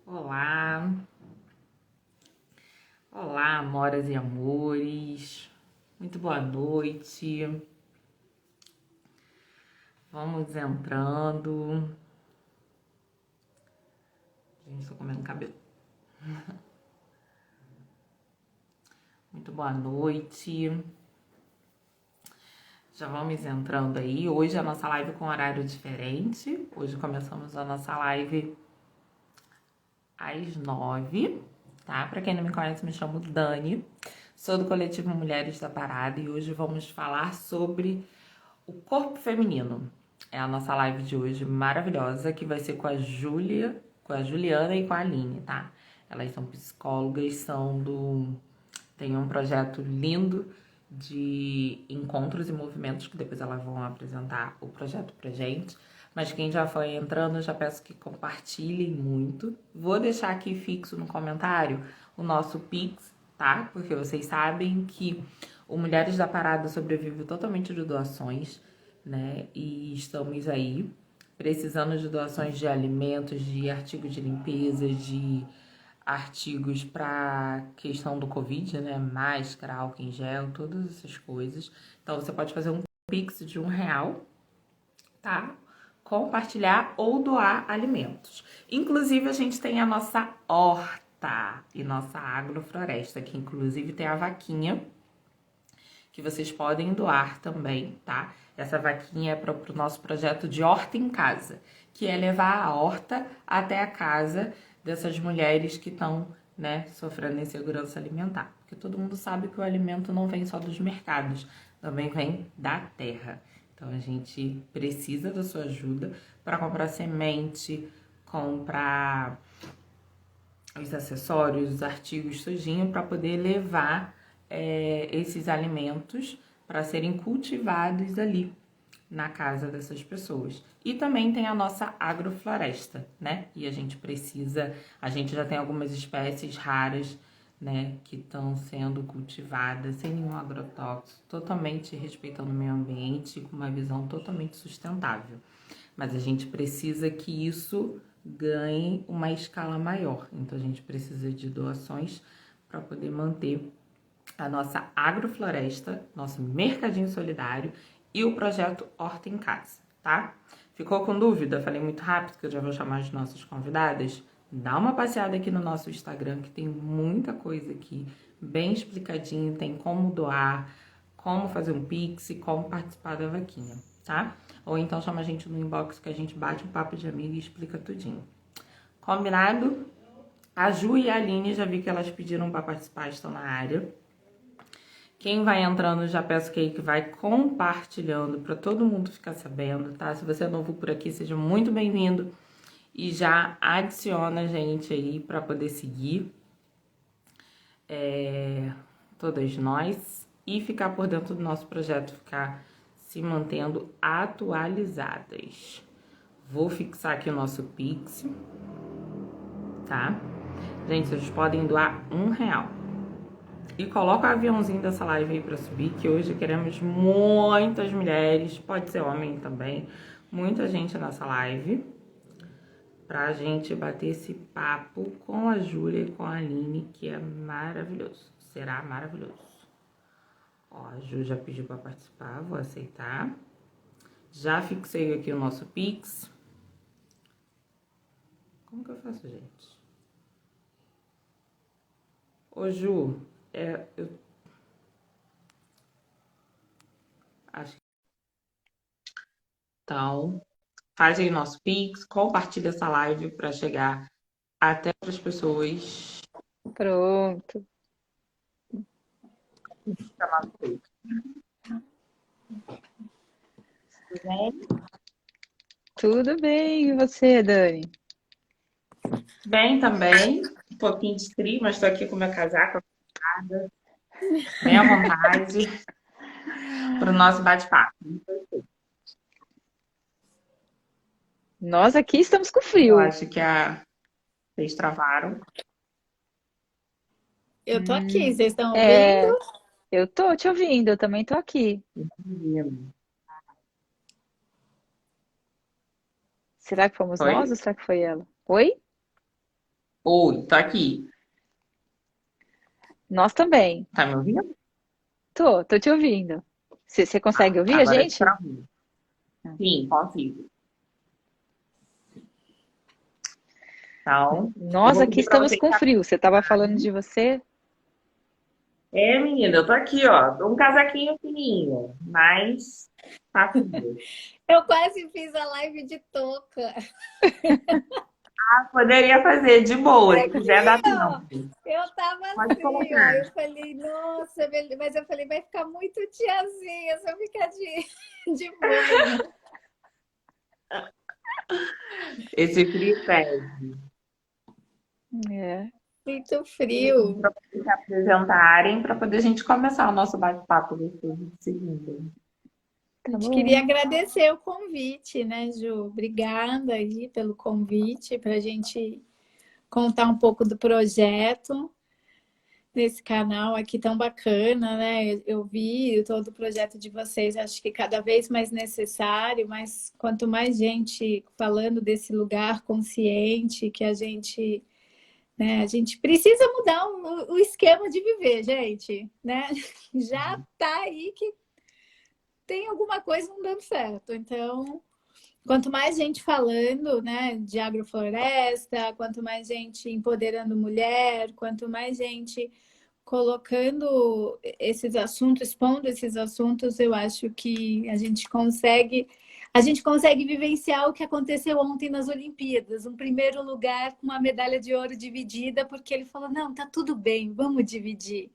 Olá, olá, amoras e amores, muito boa noite. Vamos entrando. Gente, estou comendo cabelo. Muito boa noite. Já vamos entrando aí. Hoje a nossa live com horário diferente. Hoje começamos a nossa live às 9, tá? Para quem não me conhece, me chamo Dani. Sou do coletivo Mulheres da Parada e hoje vamos falar sobre o corpo feminino. É a nossa live de hoje maravilhosa, que vai ser com a Júlia, com a Juliana e com a Aline, tá? Elas são psicólogas, tem um projeto lindo de encontros e movimentos, que depois elas vão apresentar o projeto pra gente. Mas quem já foi entrando, eu já peço que compartilhem muito. Vou deixar aqui fixo no comentário o nosso Pix, tá? Porque vocês sabem que o Mulheres da Parada sobrevive totalmente de doações, né? E estamos aí precisando de doações de alimentos, de artigos de limpeza, de artigos para questão do Covid, né? Máscara, álcool em gel, todas essas coisas. Então você pode fazer um Pix de R$ 1, tá? Compartilhar ou doar alimentos. Inclusive, a gente tem a nossa horta e nossa agrofloresta, que inclusive tem a vaquinha, que vocês podem doar também, tá? Essa vaquinha é para o nosso projeto de Horta em Casa, que é levar a horta até a casa dessas mulheres que estão, né, sofrendo insegurança alimentar. Porque todo mundo sabe que o alimento não vem só dos mercados, também vem da terra. Então a gente precisa da sua ajuda para comprar semente, comprar os acessórios, os artigos tudinho para poder levar esses alimentos para serem cultivados ali na casa dessas pessoas. E também tem a nossa agrofloresta, né? E a gente já tem algumas espécies raras, né, que estão sendo cultivadas sem nenhum agrotóxico, totalmente respeitando o meio ambiente, com uma visão totalmente sustentável. Mas a gente precisa que isso ganhe uma escala maior. Então a gente precisa de doações para poder manter a nossa agrofloresta, nosso mercadinho solidário e o projeto Horta em Casa, tá? Ficou com dúvida? Falei muito rápido que eu já vou chamar as nossas convidadas? Dá uma passeada aqui no nosso Instagram, que tem muita coisa aqui, bem explicadinho, tem como doar, como fazer um Pix e como participar da vaquinha, tá? Ou então chama a gente no inbox que a gente bate um papo de amiga e explica tudinho. Combinado? A Ju e a Aline, já vi que elas pediram para participar, estão na área. Quem vai entrando, já peço que vai compartilhando para todo mundo ficar sabendo, tá? Se você é novo por aqui, seja muito bem-vindo e já adiciona a gente aí para poder seguir todas nós e ficar por dentro do nosso projeto, ficar se mantendo atualizadas. Vou fixar aqui o nosso Pix, tá? Gente, vocês podem doar R$ 1. E coloca o aviãozinho dessa live aí pra subir, que hoje queremos muitas mulheres, pode ser homem também, muita gente nessa live, pra gente bater esse papo com a Júlia e com a Aline, que é maravilhoso, será maravilhoso. Ó, a Ju já pediu pra participar, vou aceitar. Já fixei aqui o nosso Pix. Como que eu faço, gente? Ô, Ju, eu acho que então, faz aí o nosso Pix, compartilha essa live para chegar até as pessoas. Pronto. Tudo bem? Tudo bem, e você, Dani? Bem também, um pouquinho de frio, mas estou aqui com meu casaco, bem à vontade, para o nosso bate-papo. Nós aqui estamos com Eu frio. acho que vocês travaram. Eu tô aqui, vocês estão ouvindo? É, eu tô te ouvindo, eu também tô aqui. Será que fomos nós ou Oi? será que foi ela? Oi? Oi, tô aqui. Nós também. Tá me ouvindo? Tô te ouvindo. Você consegue Ah, ouvir a agora eu gente? te ouvindo. Sim, consigo. Então, eu Nós vou aqui pedir para estamos você com ficar. frio. Você estava falando de você? É, menina, eu tô aqui, ó. Tô um casaquinho fininho, mas tá frio. Eu quase fiz a live de touca. Poderia fazer de boa, se quiser Aqui, dar ó. tempo. Eu tava Pode assim, ó. colocar. Eu falei, nossa, mas eu falei, vai ficar muito tiazinha se eu ficar de boina. Esse frio pede. É, Muito frio. Para se apresentarem, para poder a gente começar o nosso bate-papo gostoso de segunda. A tá gente queria bom. agradecer o convite, né, Ju? Obrigada aí pelo convite para a gente contar um pouco do projeto nesse canal aqui tão bacana, né? Eu vi todo o projeto de vocês, acho que cada vez mais necessário, mas quanto mais gente falando desse lugar consciente que a gente precisa mudar o esquema de viver, gente, né? Já tá aí que tem alguma coisa não dando certo. Então, quanto mais gente falando, né, de agrofloresta, quanto mais gente empoderando mulher, quanto mais gente colocando esses assuntos, expondo esses assuntos, eu acho que a gente consegue vivenciar o que aconteceu ontem nas Olimpíadas, um primeiro lugar com uma medalha de ouro dividida, porque ele falou: "Não, tá tudo bem, vamos dividir",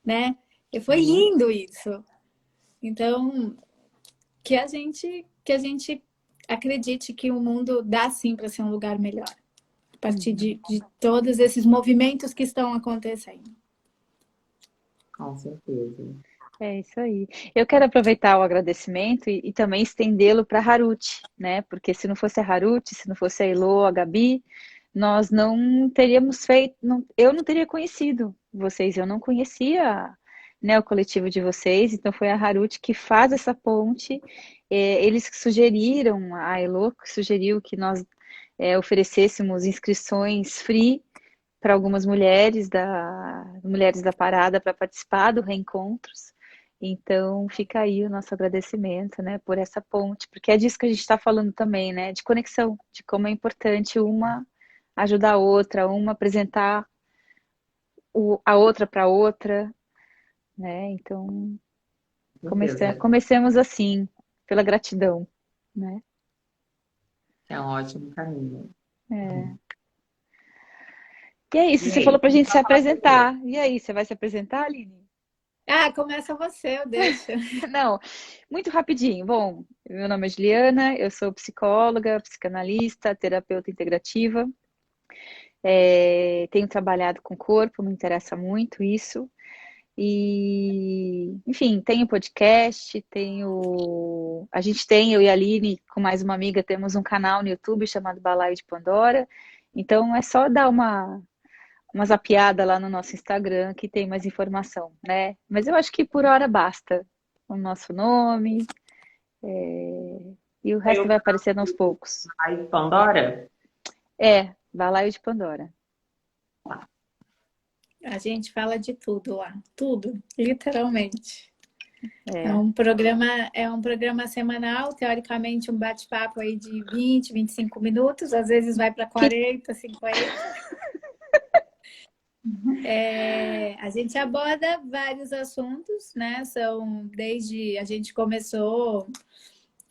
né? E foi Uhum. lindo isso. Então, que a gente acredite que o mundo dá sim para ser um lugar melhor, a partir de todos esses movimentos que estão acontecendo. Com certeza. É isso aí. Eu quero aproveitar o agradecimento e também estendê-lo para a Haruti, né? Porque se não fosse a Haruti, se não fosse a Elô, a Gabi, nós não teríamos feito, eu não teria conhecido vocês, eu não conhecia, né, o coletivo de vocês, então foi a Haruti que faz essa ponte. Eles que sugeriram, a Elô que sugeriu que nós oferecêssemos inscrições free para algumas mulheres da parada para participar do Reencontros. Então, fica aí o nosso agradecimento, né, por essa ponte, porque é disso que a gente está falando também, né, de conexão, de como é importante uma ajudar a outra, uma apresentar a outra para outra, né, então Com certeza. comecemos assim, pela gratidão, né. É um ótimo caminho. E é isso, E você aí? falou para a gente se Só falar com você. apresentar, e aí, você vai se apresentar, Aline? Ah, começa você, eu deixo. Não, muito rapidinho. Bom, meu nome é Juliana, eu sou psicóloga, psicanalista, terapeuta integrativa. Tenho trabalhado com o corpo, me interessa muito isso. E, enfim, tenho podcast, a gente tem, eu e a Aline, com mais uma amiga, temos um canal no YouTube chamado Balaio de Pandora. Então é só dar uma zapiada lá no nosso Instagram que tem mais informação, né? Mas eu acho que por hora basta o nosso nome, e o Aí resto eu vai aparecendo aos poucos. falo Pandora. Balaio de Pandora. A gente fala de tudo lá, tudo, literalmente. É É. um programa, é um programa semanal, teoricamente um bate-papo aí de 20, 25 minutos, às vezes vai para Que 40, 50. A gente aborda vários assuntos, né? A gente começou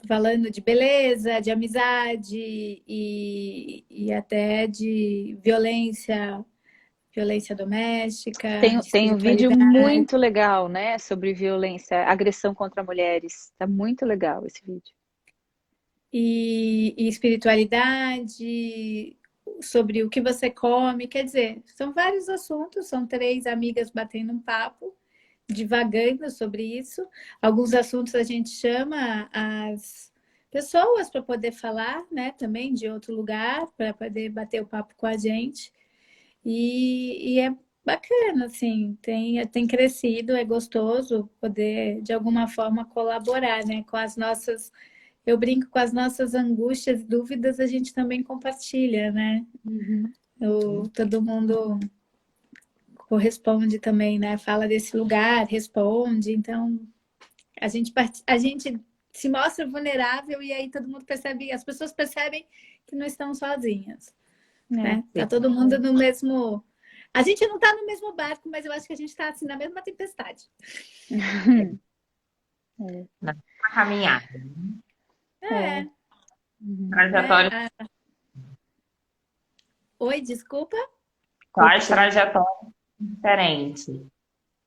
falando de beleza, de amizade e até de violência doméstica, de tem um vídeo espiritualidade. muito legal, né, sobre violência, agressão contra mulheres. Tá muito legal esse vídeo. E espiritualidade, sobre o que você come, quer dizer, são vários assuntos, são três amigas batendo um papo, divagando sobre isso. Alguns assuntos a gente chama as pessoas para poder falar, né, também de outro lugar, para poder bater o papo com a gente. E é bacana, assim, tem crescido, é gostoso poder, de alguma forma, colaborar, né, com as nossas. Eu brinco com as nossas angústias e dúvidas, a gente também compartilha, né? Uhum. Todo mundo corresponde também, né? Fala desse lugar, responde. Então, a gente se mostra vulnerável e aí todo mundo percebe, as pessoas percebem que não estão sozinhas, né? Tá todo mundo no mesmo... A gente não tá no mesmo barco, mas eu acho que a gente tá assim na mesma tempestade. Na caminhada. É. Trajetória. Oi, desculpa? Quais trajetórias diferentes.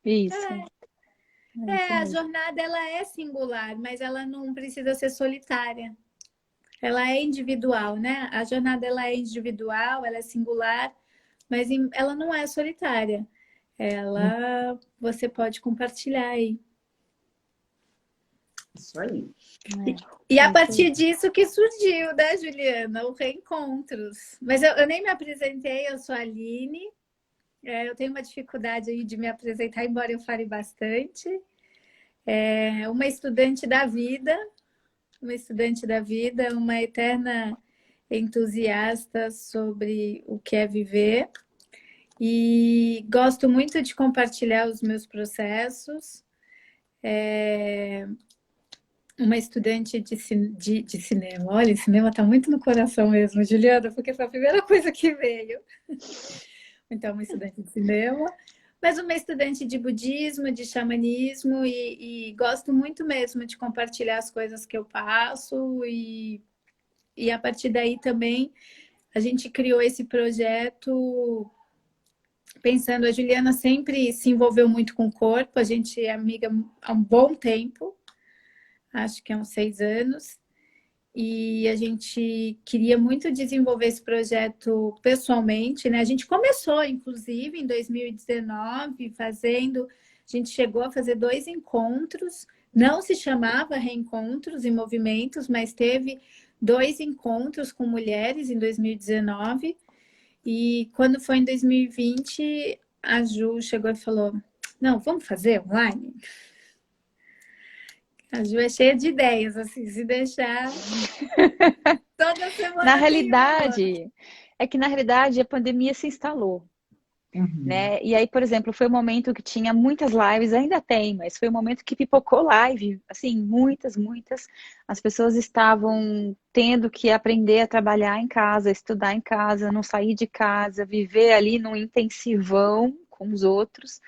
Isso. A jornada ela é singular, mas ela não precisa ser solitária. Ela é individual, né? A jornada ela é individual, ela é singular, mas ela não é solitária. Você pode compartilhar aí. Isso aí. E a partir disso que surgiu, né, Juliana? O Reencontros. Mas eu nem me apresentei, eu sou a Aline. Eu tenho uma dificuldade aí de me apresentar, embora eu fale bastante. Uma estudante da vida, uma eterna entusiasta sobre o que é viver. E gosto muito de compartilhar os meus processos. Uma estudante de cinema. Olha, cinema está muito no coração mesmo, Juliana, porque foi a primeira coisa que veio. Então, uma estudante de cinema, mas uma estudante de budismo, de xamanismo, e gosto muito mesmo de compartilhar as coisas que eu passo, e a partir daí também a gente criou esse projeto pensando, a Juliana sempre se envolveu muito com o corpo, a gente é amiga há um bom tempo, acho que há uns 6 anos, e a gente queria muito desenvolver esse projeto pessoalmente, né? A gente começou, inclusive, em 2019, a gente chegou a fazer 2 encontros, não se chamava Reencontros em Movimentos, mas teve 2 encontros com mulheres em 2019, e quando foi em 2020, a Ju chegou e falou, não, vamos fazer online? A Ju é cheia de ideias, assim, se deixar toda semana. Na realidade, a pandemia se instalou, né? E aí, por exemplo, foi um momento que tinha muitas lives, ainda tem, mas foi um momento que pipocou live, assim, muitas. As pessoas estavam tendo que aprender a trabalhar em casa, estudar em casa, não sair de casa, viver ali num intensivão com os outros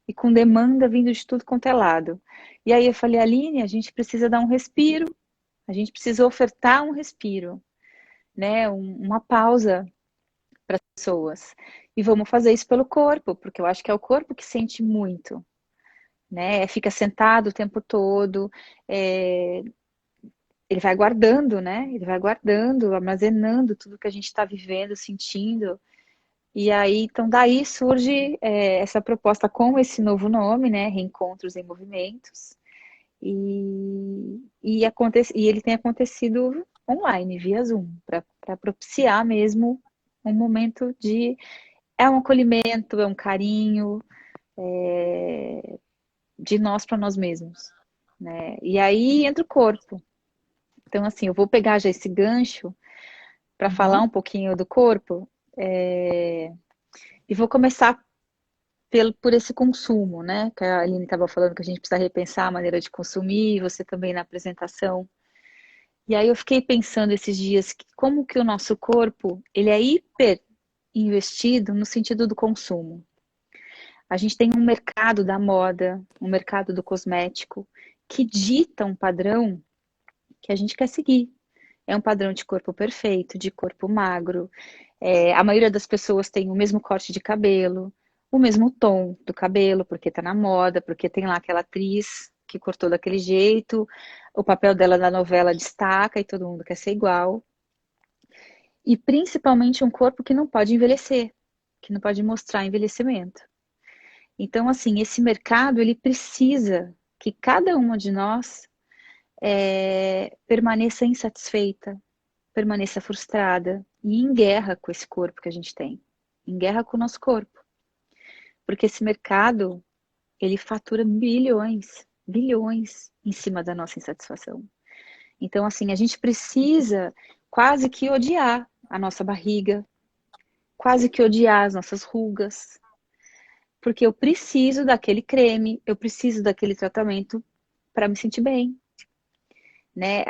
e com demanda vindo de tudo quanto é lado. E aí eu falei, Aline, a gente precisa dar um respiro, a gente precisa ofertar um respiro, né? Uma pausa para as pessoas. E vamos fazer isso pelo corpo, porque eu acho que é o corpo que sente muito, né? Fica sentado o tempo todo, ele vai guardando, né? Ele vai guardando, armazenando tudo que a gente está vivendo, sentindo. E aí, então, daí surge essa proposta com esse novo nome, né? Reencontros em Movimentos. E ele tem acontecido online, via Zoom, para propiciar mesmo um momento de... É um acolhimento, é um carinho, de nós para nós mesmos, né? E aí entra o corpo. Então, assim, eu vou pegar já esse gancho para falar um pouquinho do corpo, e vou começar por esse consumo, né? Que a Aline estava falando que a gente precisa repensar a maneira de consumir, você também na apresentação. E aí eu fiquei pensando esses dias como que o nosso corpo, ele é hiper investido no sentido do consumo. A gente tem um mercado da moda, um mercado do cosmético, que dita um padrão que a gente quer seguir. É um padrão de corpo perfeito, de corpo magro. A maioria das pessoas tem o mesmo corte de cabelo, o mesmo tom do cabelo, porque tá na moda, porque tem lá aquela atriz que cortou daquele jeito, o papel dela na novela destaca e todo mundo quer ser igual. E principalmente um corpo que não pode envelhecer, que não pode mostrar envelhecimento. Então, assim, esse mercado, ele precisa que cada uma de nós permaneça insatisfeita, permaneça frustrada e em guerra com esse corpo que a gente tem, em guerra com o nosso corpo. Porque esse mercado, ele fatura bilhões em cima da nossa insatisfação. Então, assim, a gente precisa quase que odiar a nossa barriga, quase que odiar as nossas rugas, porque eu preciso daquele creme, eu preciso daquele tratamento para me sentir bem, né?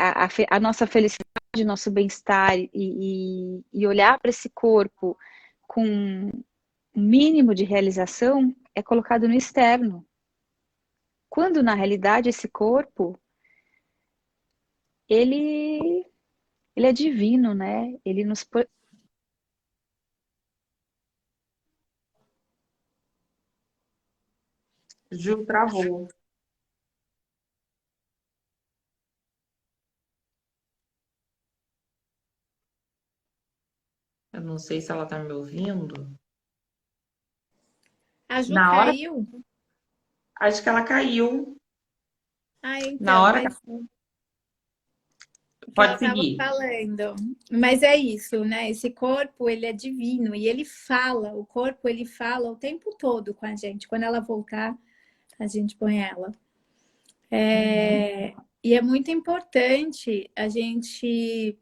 A nossa felicidade, nosso bem-estar e olhar para esse corpo com um mínimo de realização é colocado no externo. Quando na realidade esse corpo, ele, ele é divino, né? Ele nos Ju travou. Eu não sei se ela tá me ouvindo. A Ju Na hora, caiu? acho que ela caiu. Ah, Na então, hora mas que ela pode estava seguir. falando. Mas é isso, né? Esse corpo, ele é divino e ele fala, o corpo, ele fala o tempo todo com a gente. Quando ela voltar, a gente põe ela. Uhum. E é muito importante a gente...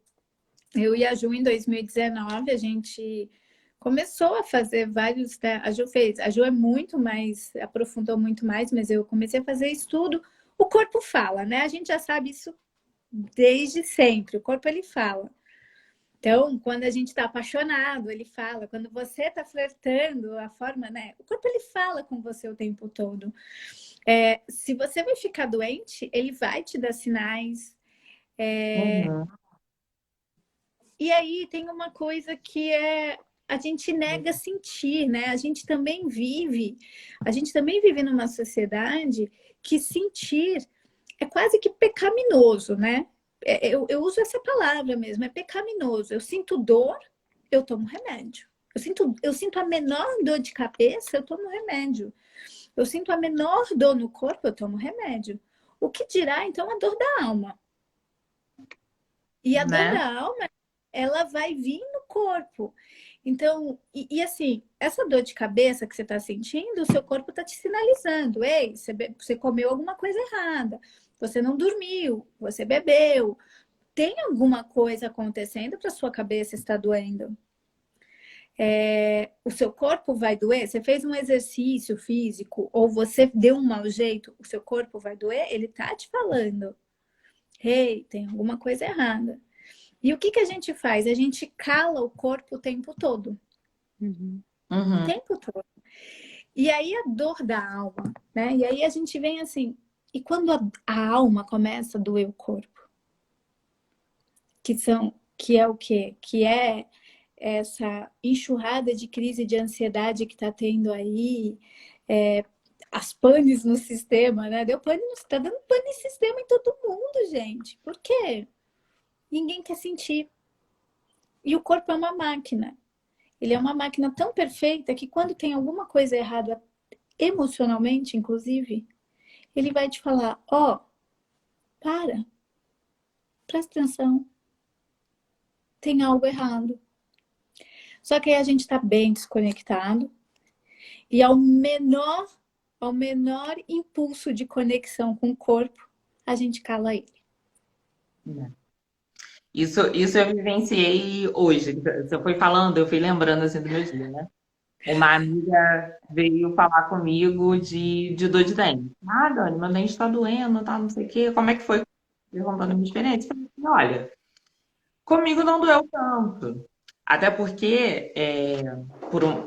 Eu e a Ju, em 2019, a gente começou a fazer vários... Né? A Ju fez. A Ju é muito mais... Aprofundou muito mais, mas eu comecei a fazer estudo. O corpo fala, né? A gente já sabe isso desde sempre. O corpo, ele fala. Então, quando a gente está apaixonado, ele fala. Quando você está flertando, a forma, né? O corpo, ele fala com você o tempo todo. Se você vai ficar doente, ele vai te dar sinais. Uhum. E aí tem uma coisa que é a gente nega sentir, né? A gente também vive numa sociedade que sentir é quase que pecaminoso, né? Eu uso essa palavra mesmo, é pecaminoso. Eu sinto dor, eu tomo remédio. Eu sinto a menor dor de cabeça, eu tomo remédio. Eu sinto a menor dor no corpo, eu tomo remédio. O que dirá, então, a dor da alma? E a dor Né? da alma, ela vai vir no corpo. Então, assim, essa dor de cabeça que você está sentindo, o seu corpo está te sinalizando. Ei, você comeu alguma coisa errada. Você não dormiu, você bebeu. Tem alguma coisa acontecendo para sua cabeça estar doendo. O seu corpo vai doer? Você fez um exercício físico ou você deu um mau jeito, o seu corpo vai doer? Ele está te falando. Ei, tem alguma coisa errada. E o que a gente faz? A gente cala o corpo o tempo todo. Uhum. O Uhum. tempo todo. E aí a dor da alma, né? E aí a gente vem assim. E quando a alma começa a doer o corpo? Que é o quê? Que é essa enxurrada de crise de ansiedade que está tendo aí, as panes no sistema, né? Tá dando pane no sistema em todo mundo, gente. Por quê? Ninguém quer sentir. E o corpo é uma máquina. Ele é uma máquina tão perfeita que quando tem alguma coisa errada, emocionalmente, inclusive, ele vai te falar: ó, presta atenção, tem algo errado. Só que aí a gente está bem desconectado e ao menor impulso de conexão com o corpo, a gente cala ele. Isso eu vivenciei hoje. Você foi falando, eu fui lembrando assim do meu dia, né? Uma amiga veio falar comigo de dor de dente. Ah, Dani, meu dente está doendo, tá, não sei o quê. Como é que foi? Perguntando a minha experiência. Eu falei, olha, comigo não doeu tanto. Até porque,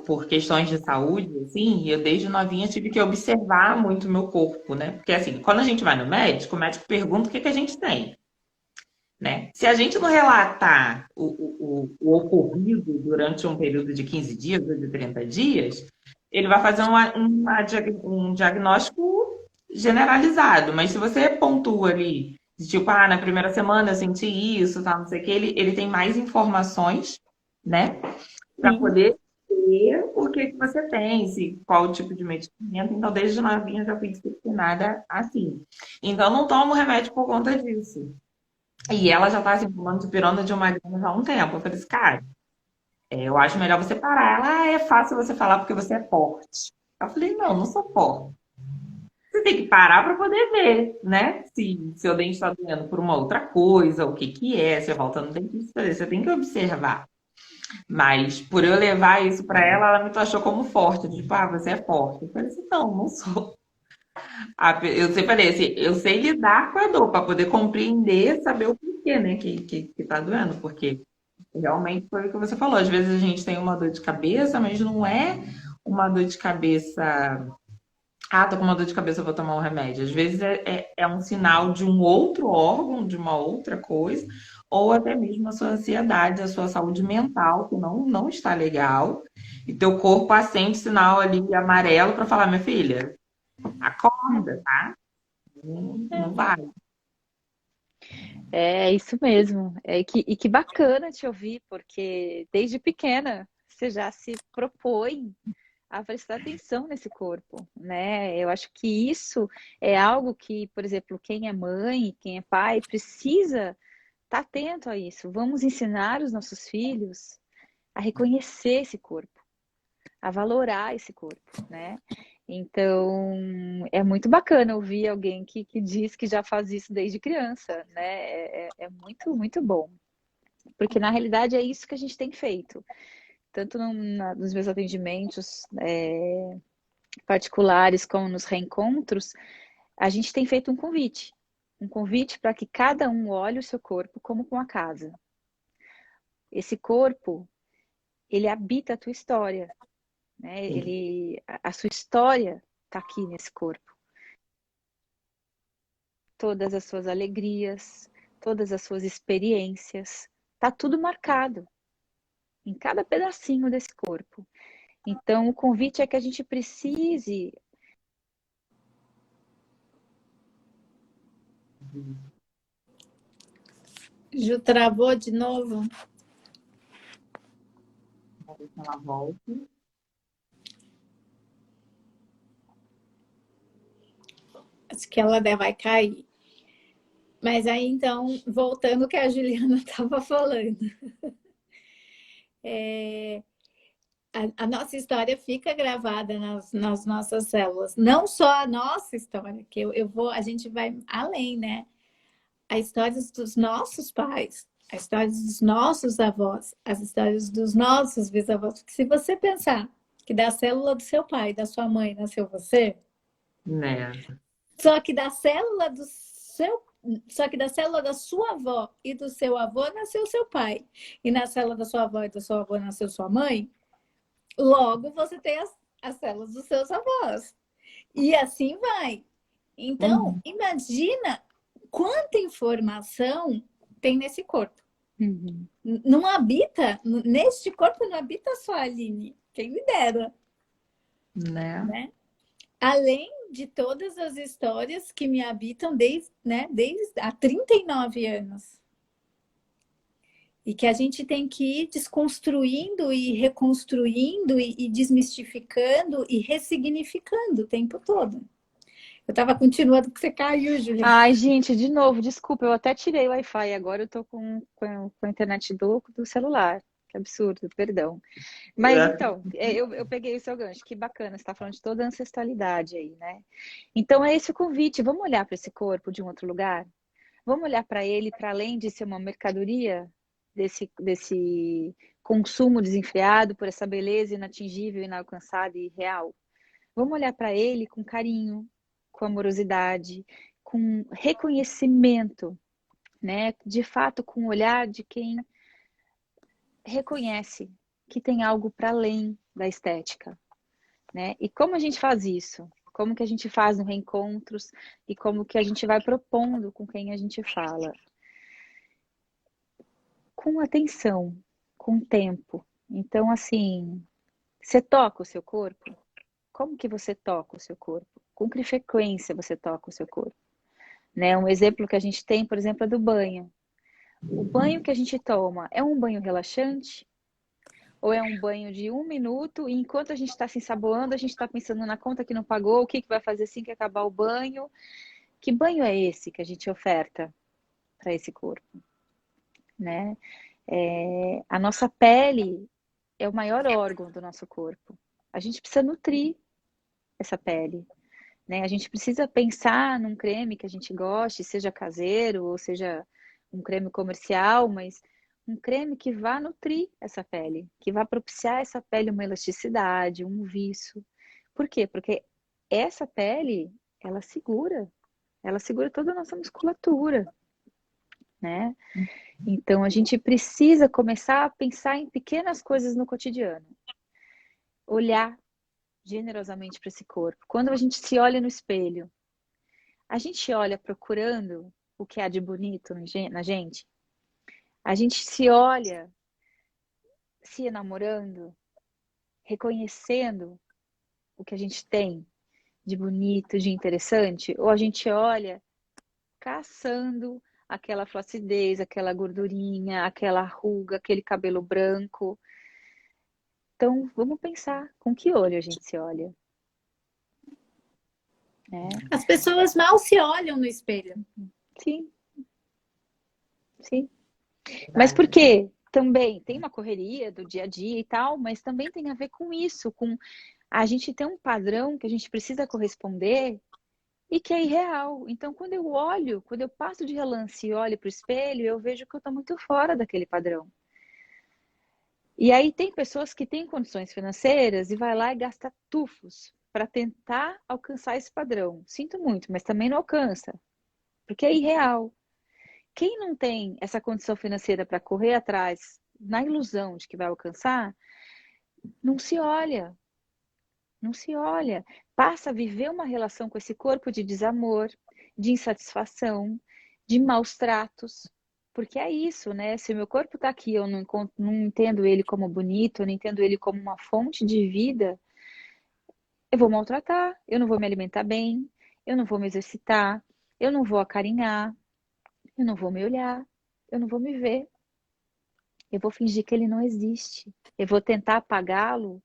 por questões de saúde, assim, eu desde novinha tive que observar muito o meu corpo, né? Porque, assim, quando a gente vai no médico, o médico pergunta o que que a gente tem, né? Se a gente não relatar o ocorrido durante um período de 15 dias ou de 30 dias, ele vai fazer um diagnóstico generalizado. Mas se você pontua ali, tipo, na primeira semana eu senti isso, tá, não sei o que, ele tem mais informações, né? Para Sim. poder ver o que que você tem, qual o tipo de medicamento. Então, desde novinha eu já fui disciplinada assim. Então, eu não tomo remédio por conta disso. E ela já tá assim, tomando dipirona de uma grana já há um tempo. Eu falei assim, cara, eu acho melhor você parar. Ela, é fácil você falar porque você é forte. Eu falei, não, não sou forte. Você tem que parar para poder ver, né? Se seu dente está doendo por uma outra coisa, o que que é, você volta no dentista, você tem que observar. Mas por eu levar isso pra ela, ela me taxou como forte. Tipo, ah, você é forte. Eu falei assim, não, não sou. Eu sempre falei assim, eu sei lidar com a dor para poder compreender, saber o porquê, né, que tá doendo. Porque realmente foi o que você falou. Às vezes a gente tem uma dor de cabeça, mas não é uma dor de cabeça. Ah, tô com uma dor de cabeça, eu vou tomar um remédio. Às vezes é um sinal de um outro órgão, de uma outra coisa, ou até mesmo a sua ansiedade, a sua saúde mental, que não está legal. E teu corpo acende sinal ali amarelo para falar, minha filha, acorda, tá? Não vai. É isso mesmo. E que bacana te ouvir, porque desde pequena você já se propõe a prestar atenção nesse corpo, né? Eu acho que isso é algo que, por exemplo, quem é mãe, quem é pai, precisa estar atento a isso. Vamos ensinar os nossos filhos a reconhecer esse corpo, a valorar esse corpo, né? Então, é muito bacana ouvir alguém que diz que já faz isso desde criança, né? É muito, muito bom. Porque, na realidade, é isso que a gente tem feito. Tanto nos meus atendimentos particulares como nos reencontros, a gente tem feito um convite. Um convite para que cada um olhe o seu corpo como com a casa. Esse corpo, ele habita a tua história, né? A sua história está aqui nesse corpo. Todas as suas alegrias, todas as suas experiências, está tudo marcado em cada pedacinho desse corpo. Então, o convite é que a gente precise. Ju travou de novo? Ela volta. Acho que ela vai cair. Mas aí, então, voltando ao que a Juliana estava falando. A nossa história fica gravada nas nossas células. Não só a nossa história, que a gente vai além, né? A história dos nossos pais, a história dos nossos avós, as histórias dos nossos bisavós. Porque se você pensar que da célula do seu pai, da sua mãe, nasceu você, Né? só que da célula do seu só que da célula da sua avó e do seu avô nasceu seu pai. E na célula da sua avó e do seu avô nasceu sua mãe. Logo, você tem as células dos seus avós. E assim vai. Então, Uhum. imagina quanta informação tem nesse corpo. Uhum. Não habita, neste corpo não habita só a Aline, quem me dera, Né? né? Além de todas as histórias que me habitam desde há 39 anos. E que a gente tem que ir desconstruindo e reconstruindo e desmistificando e ressignificando o tempo todo. Eu estava continuando porque você caiu, Juliana. Ai, gente, de novo, desculpa, eu até tirei o Wi-Fi, agora eu tô com a internet do celular. Que absurdo, perdão. Mas É. então, eu peguei o seu gancho, que bacana, você está falando de toda a ancestralidade aí, né? Então é esse o convite, vamos olhar para esse corpo de um outro lugar? Vamos olhar para ele, para além de ser uma mercadoria desse consumo desenfreado por essa beleza inatingível, inalcançada e real? Vamos olhar para ele com carinho, com amorosidade, com reconhecimento, né? De fato, com o olhar de quem reconhece que tem algo para além da estética, né? E como a gente faz isso? Como que a gente faz no reencontros e como que a gente vai propondo com quem a gente fala? Com atenção, com tempo. Então, assim, você toca o seu corpo? Como que você toca o seu corpo? Com que frequência você toca o seu corpo? Né? Um exemplo que a gente tem, por exemplo, é do banho. O banho que a gente toma é um banho relaxante? Ou é um banho de 1 minuto e enquanto a gente está se ensaboando, a gente está pensando na conta que não pagou, o que vai fazer assim que acabar o banho? Que banho é esse que a gente oferta para esse corpo? Né? A nossa pele é o maior órgão do nosso corpo. A gente precisa nutrir essa pele. Né? A gente precisa pensar num creme que a gente goste, seja caseiro ou seja um creme comercial, mas Um creme que vá nutrir essa pele, que vá propiciar a essa pele uma elasticidade, um viço. Por quê? Porque essa pele, ela segura toda a nossa musculatura, né? Então a gente precisa começar a pensar em pequenas coisas no cotidiano. Olhar generosamente para esse corpo. Quando a gente se olha no espelho, a gente olha procurando o que há de bonito na gente? A gente se olha se enamorando, reconhecendo o que a gente tem de bonito, de interessante? Ou a gente olha caçando aquela flacidez, aquela gordurinha, aquela ruga, aquele cabelo branco? Então, vamos pensar com que olho a gente se olha, né? As pessoas mal se olham no espelho. Sim, sim. Mas por quê? Também tem uma correria do dia a dia e tal, mas também tem a ver com isso, com a gente ter um padrão que a gente precisa corresponder e que é irreal. Então, quando eu olho, quando eu passo de relance e olho para o espelho, eu vejo que eu estou muito fora daquele padrão. E aí tem pessoas que têm condições financeiras e vai lá e gasta tufos para tentar alcançar esse padrão. Sinto muito, mas também não alcança, porque é irreal. Quem não tem essa condição financeira para correr atrás, na ilusão de que vai alcançar, não se olha, não se olha. Passa a viver uma relação com esse corpo de desamor, de insatisfação, de maus tratos. Porque é isso, né? Se o meu corpo está aqui, eu não entendo ele como bonito, eu não entendo ele como uma fonte de vida, eu vou maltratar, eu não vou me alimentar bem, eu não vou me exercitar, eu não vou acarinhar, eu não vou me olhar, eu não vou me ver. Eu vou fingir que ele não existe. Eu vou tentar apagá-lo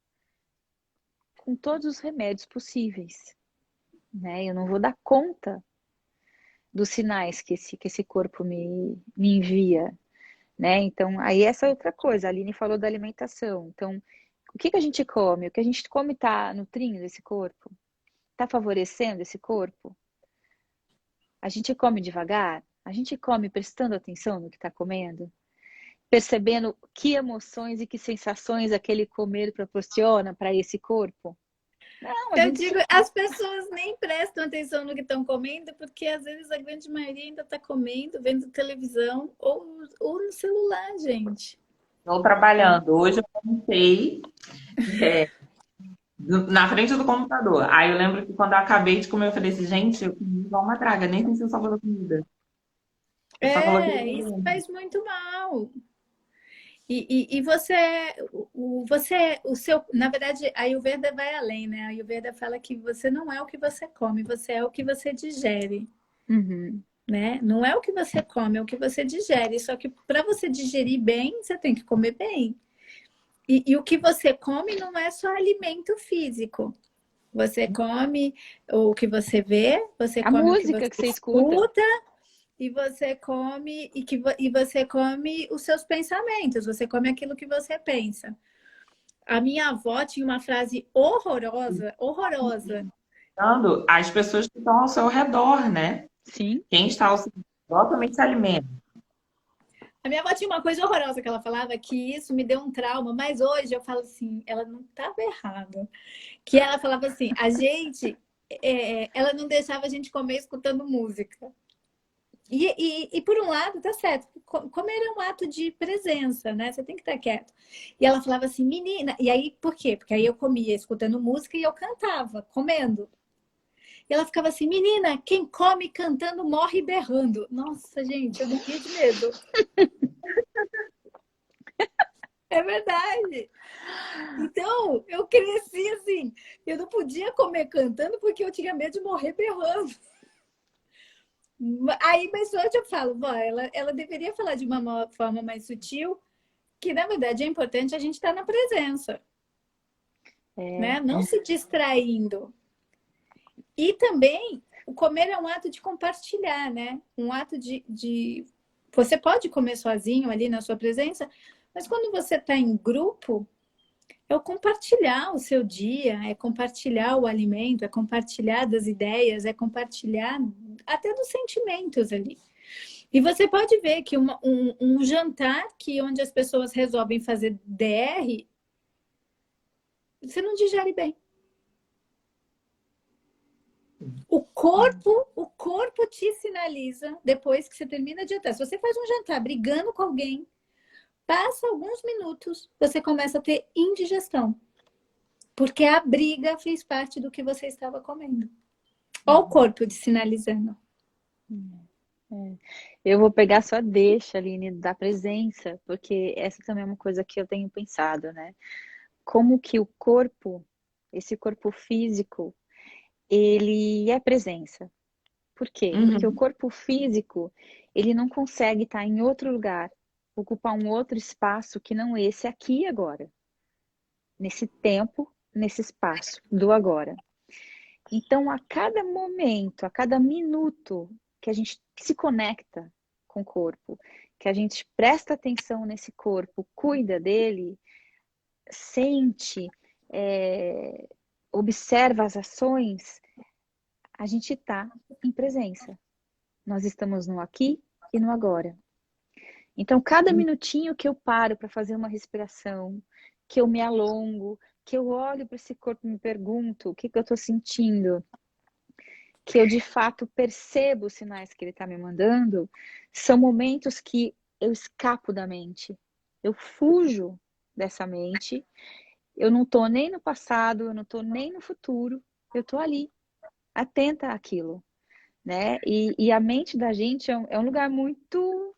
com todos os remédios possíveis, né? Eu não vou dar conta dos sinais que esse corpo me envia, né? Então, aí essa é outra coisa. A Aline falou da alimentação. Então, o que a gente come? O que a gente come está nutrindo esse corpo? Está favorecendo esse corpo? A gente come devagar? A gente come prestando atenção no que está comendo? Percebendo que emoções e que sensações aquele comer proporciona para esse corpo? Não, a Eu gente digo, as pessoas nem prestam atenção no que estão comendo, porque às vezes a grande maioria ainda está comendo, vendo televisão ou no celular, gente. Estou trabalhando. Hoje eu almocei na frente do computador. Aí eu lembro que quando eu acabei de comer, eu falei assim, gente, eu comi igual uma draga, nem senti o sabor da comida. Eu só coloquei. Isso faz muito mal. E o seu, na verdade, a Ayurveda vai além, né? A Ayurveda fala que você não é o que você come, você é o que você digere, Uhum. né? Não é o que você come, é o que você digere. Só que para você digerir bem, você tem que comer bem. E o que você come não é só alimento físico. Você come o que você vê, você A come o que música você que você escuta. e você come e você come os seus pensamentos, você come aquilo que você pensa. A minha avó tinha uma frase horrorosa, horrorosa. As pessoas que estão ao seu redor, né? Sim. Quem está ao seu redor também se alimenta. A minha avó tinha uma coisa horrorosa que ela falava, que isso me deu um trauma, mas hoje eu falo assim, ela não estava errada. Que ela falava assim, ela não deixava a gente comer escutando música. E por um lado, tá certo, comer é um ato de presença, né? Você tem que estar quieto. E ela falava assim, menina, e aí por quê? Porque aí eu comia escutando música e eu cantava, comendo. E ela ficava assim, menina, quem come cantando morre berrando. Nossa, gente, eu morria de medo. É verdade. Então, eu cresci assim, eu não podia comer cantando porque eu tinha medo de morrer berrando. Aí, mas hoje eu falo, bom, ela deveria falar de uma forma mais sutil, que na verdade é importante a gente estar na presença, né? Não se distraindo. E também, o comer é um ato de compartilhar, né? Um ato de... Você pode comer sozinho ali na sua presença, mas quando você está em grupo, é o compartilhar o seu dia, é compartilhar o alimento, é compartilhar das ideias, é compartilhar até dos sentimentos ali. E você pode ver que um jantar que onde as pessoas resolvem fazer DR, você não digere bem. O corpo te sinaliza depois que você termina de jantar. Se você faz um jantar brigando com alguém, passa alguns minutos, você começa a ter indigestão. Porque a briga fez parte do que você estava comendo. Olha o corpo te sinalizando. Eu vou pegar só deixa, Aline, da presença, porque essa também é uma coisa que eu tenho pensado, né? Como que o corpo, esse corpo físico, ele é presença. Por quê? Porque o Uhum. corpo físico, ele não consegue estar em outro lugar, ocupar um outro espaço que não esse aqui e agora. Nesse tempo, nesse espaço do agora. Então, a cada momento, a cada minuto que a gente se conecta com o corpo, que a gente presta atenção nesse corpo, cuida dele, sente, observa as ações, a gente está em presença. Nós estamos no aqui e no agora. Então, cada minutinho que eu paro para fazer uma respiração, que eu me alongo, que eu olho para esse corpo e me pergunto o que eu estou sentindo, que eu de fato percebo os sinais que ele está me mandando, são momentos que eu escapo da mente. Eu fujo dessa mente. Eu não estou nem no passado, eu não estou nem no futuro. Eu estou ali, atenta àquilo, né? E a mente da gente é um lugar muito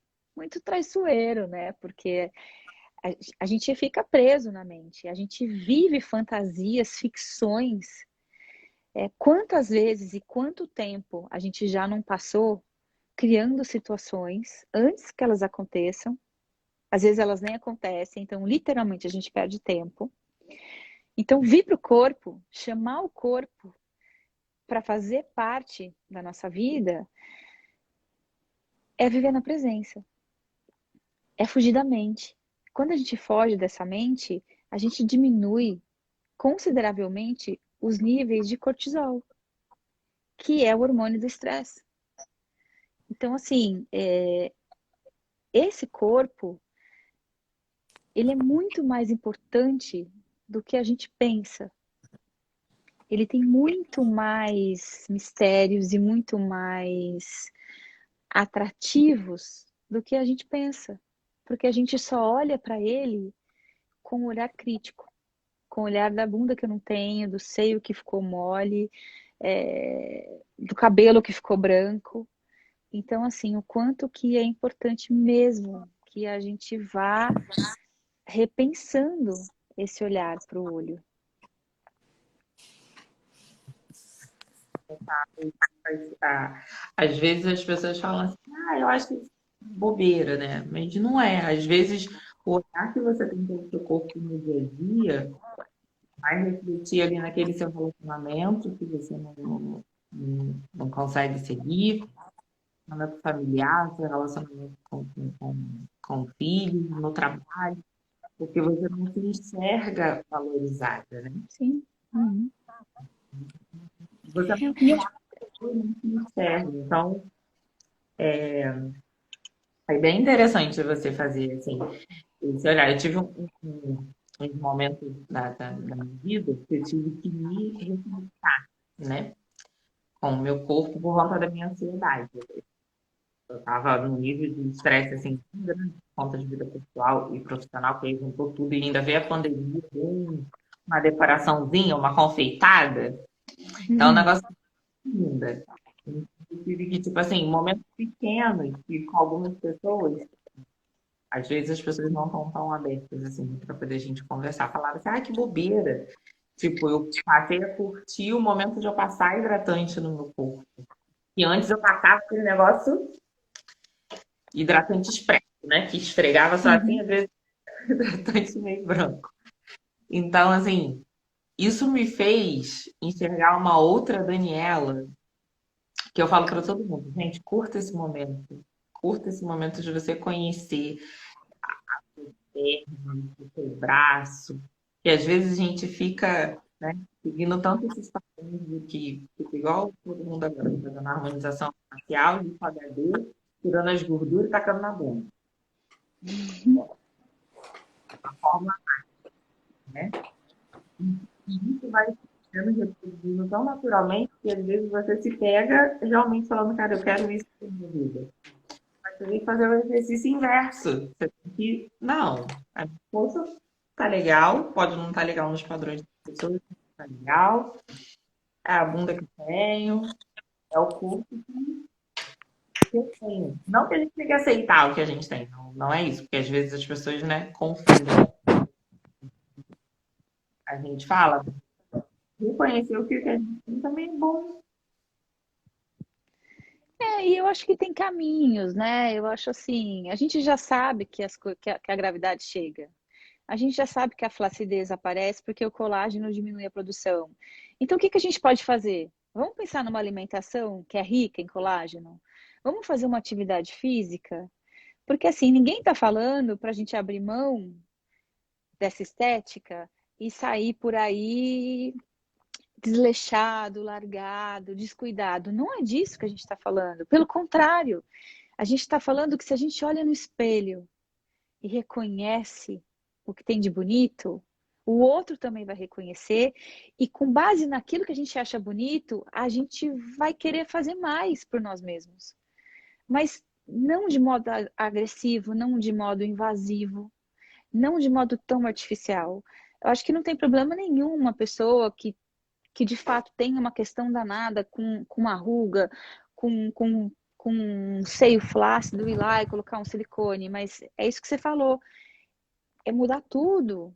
traiçoeiro, né? Porque a gente fica preso na mente, a gente vive fantasias, ficções. Quantas vezes e quanto tempo a gente já não passou criando situações antes que elas aconteçam? Às vezes elas nem acontecem, então literalmente a gente perde tempo. Então, vir para o corpo, chamar o corpo para fazer parte da nossa vida é viver na presença, é fugir da mente. Quando a gente foge dessa mente, a gente diminui consideravelmente os níveis de cortisol, que é o hormônio do estresse. Então, assim, esse corpo, ele é muito mais importante do que a gente pensa. Ele tem muito mais mistérios e muito mais atrativos do que a gente pensa. Porque a gente só olha para ele com um olhar crítico, com o olhar da bunda que eu não tenho, do seio que ficou mole, do cabelo que ficou branco. Então, assim, o quanto que é importante mesmo que a gente vá repensando esse olhar para o olho. Às vezes as pessoas falam assim, eu acho que isso é bobeira, né? Mas não é. Às vezes o olhar que você tem pelo seu corpo no dia a dia vai refletir ali naquele seu relacionamento que você não consegue seguir, relacionamento familiar, seu relacionamento com o filho, no trabalho, porque você não se enxerga valorizada, né? Sim. Uhum. Você não E se enxerga. Então, é bem interessante você fazer assim, esse olhar. Eu tive uns momentos da minha vida que eu tive que me reconectar, né? Com o meu corpo por conta da minha ansiedade. Eu estava num nível de estresse assim, tão grande por conta de vida pessoal e profissional, que aí juntou tudo e ainda veio a pandemia, veio uma decoraçãozinha, uma confeitada. Então, o negócio linda. Eu tive que, tipo assim, momentos pequenos que com algumas pessoas, às vezes as pessoas não estão tão abertas assim para poder a gente conversar. Falaram assim, que bobeira. Tipo, eu passei a curtir o momento de eu passar hidratante no meu corpo. E antes eu passava aquele negócio hidratante expresso, né? Que esfregava só assim, Uhum. às vezes hidratante meio branco. Então, assim, isso me fez enxergar uma outra Daniela, que eu falo para todo mundo, gente, curta esse momento. Curta esse momento de você conhecer perna, o seu braço, que às vezes a gente fica, né, seguindo tanto esses padrões de que fica igual todo mundo agora, fazendo harmonização facial de HD, tirando as gorduras e tacando na bunda. A forma, né? E isso vai sendo reproduzindo tão naturalmente que às vezes você se pega realmente falando, cara, eu quero isso na minha vida. Mas você tem que fazer o exercício inverso. Você tem que, não, a minha força tá legal, pode não estar legal nos padrões das pessoas, tá legal, é a bunda que eu tenho, é o corpo que eu tenho. Não que a gente tenha que aceitar o que a gente tem, não, não é isso, porque às vezes as pessoas, né, confundem. A gente fala, reconhecer o que a gente tem também é bom. E eu acho que tem caminhos, né? Eu acho assim, a gente já sabe que a gravidade chega. A gente já sabe que a flacidez aparece porque o colágeno diminui a produção. Então, o que que a gente pode fazer? Vamos pensar numa alimentação que é rica em colágeno? Vamos fazer uma atividade física? Porque assim, ninguém está falando para a gente abrir mão dessa estética e sair por aí desleixado, largado, descuidado. Não é disso que a gente está falando. Pelo contrário, a gente está falando que se a gente olha no espelho e reconhece o que tem de bonito, o outro também vai reconhecer, e com base naquilo que a gente acha bonito, a gente vai querer fazer mais por nós mesmos. Mas não de modo agressivo, não de modo invasivo, não de modo tão artificial. Eu acho que não tem problema nenhum uma pessoa que de fato tem uma questão danada com uma ruga, com um seio flácido, ir lá e colocar um silicone, mas é isso que você falou, é mudar tudo.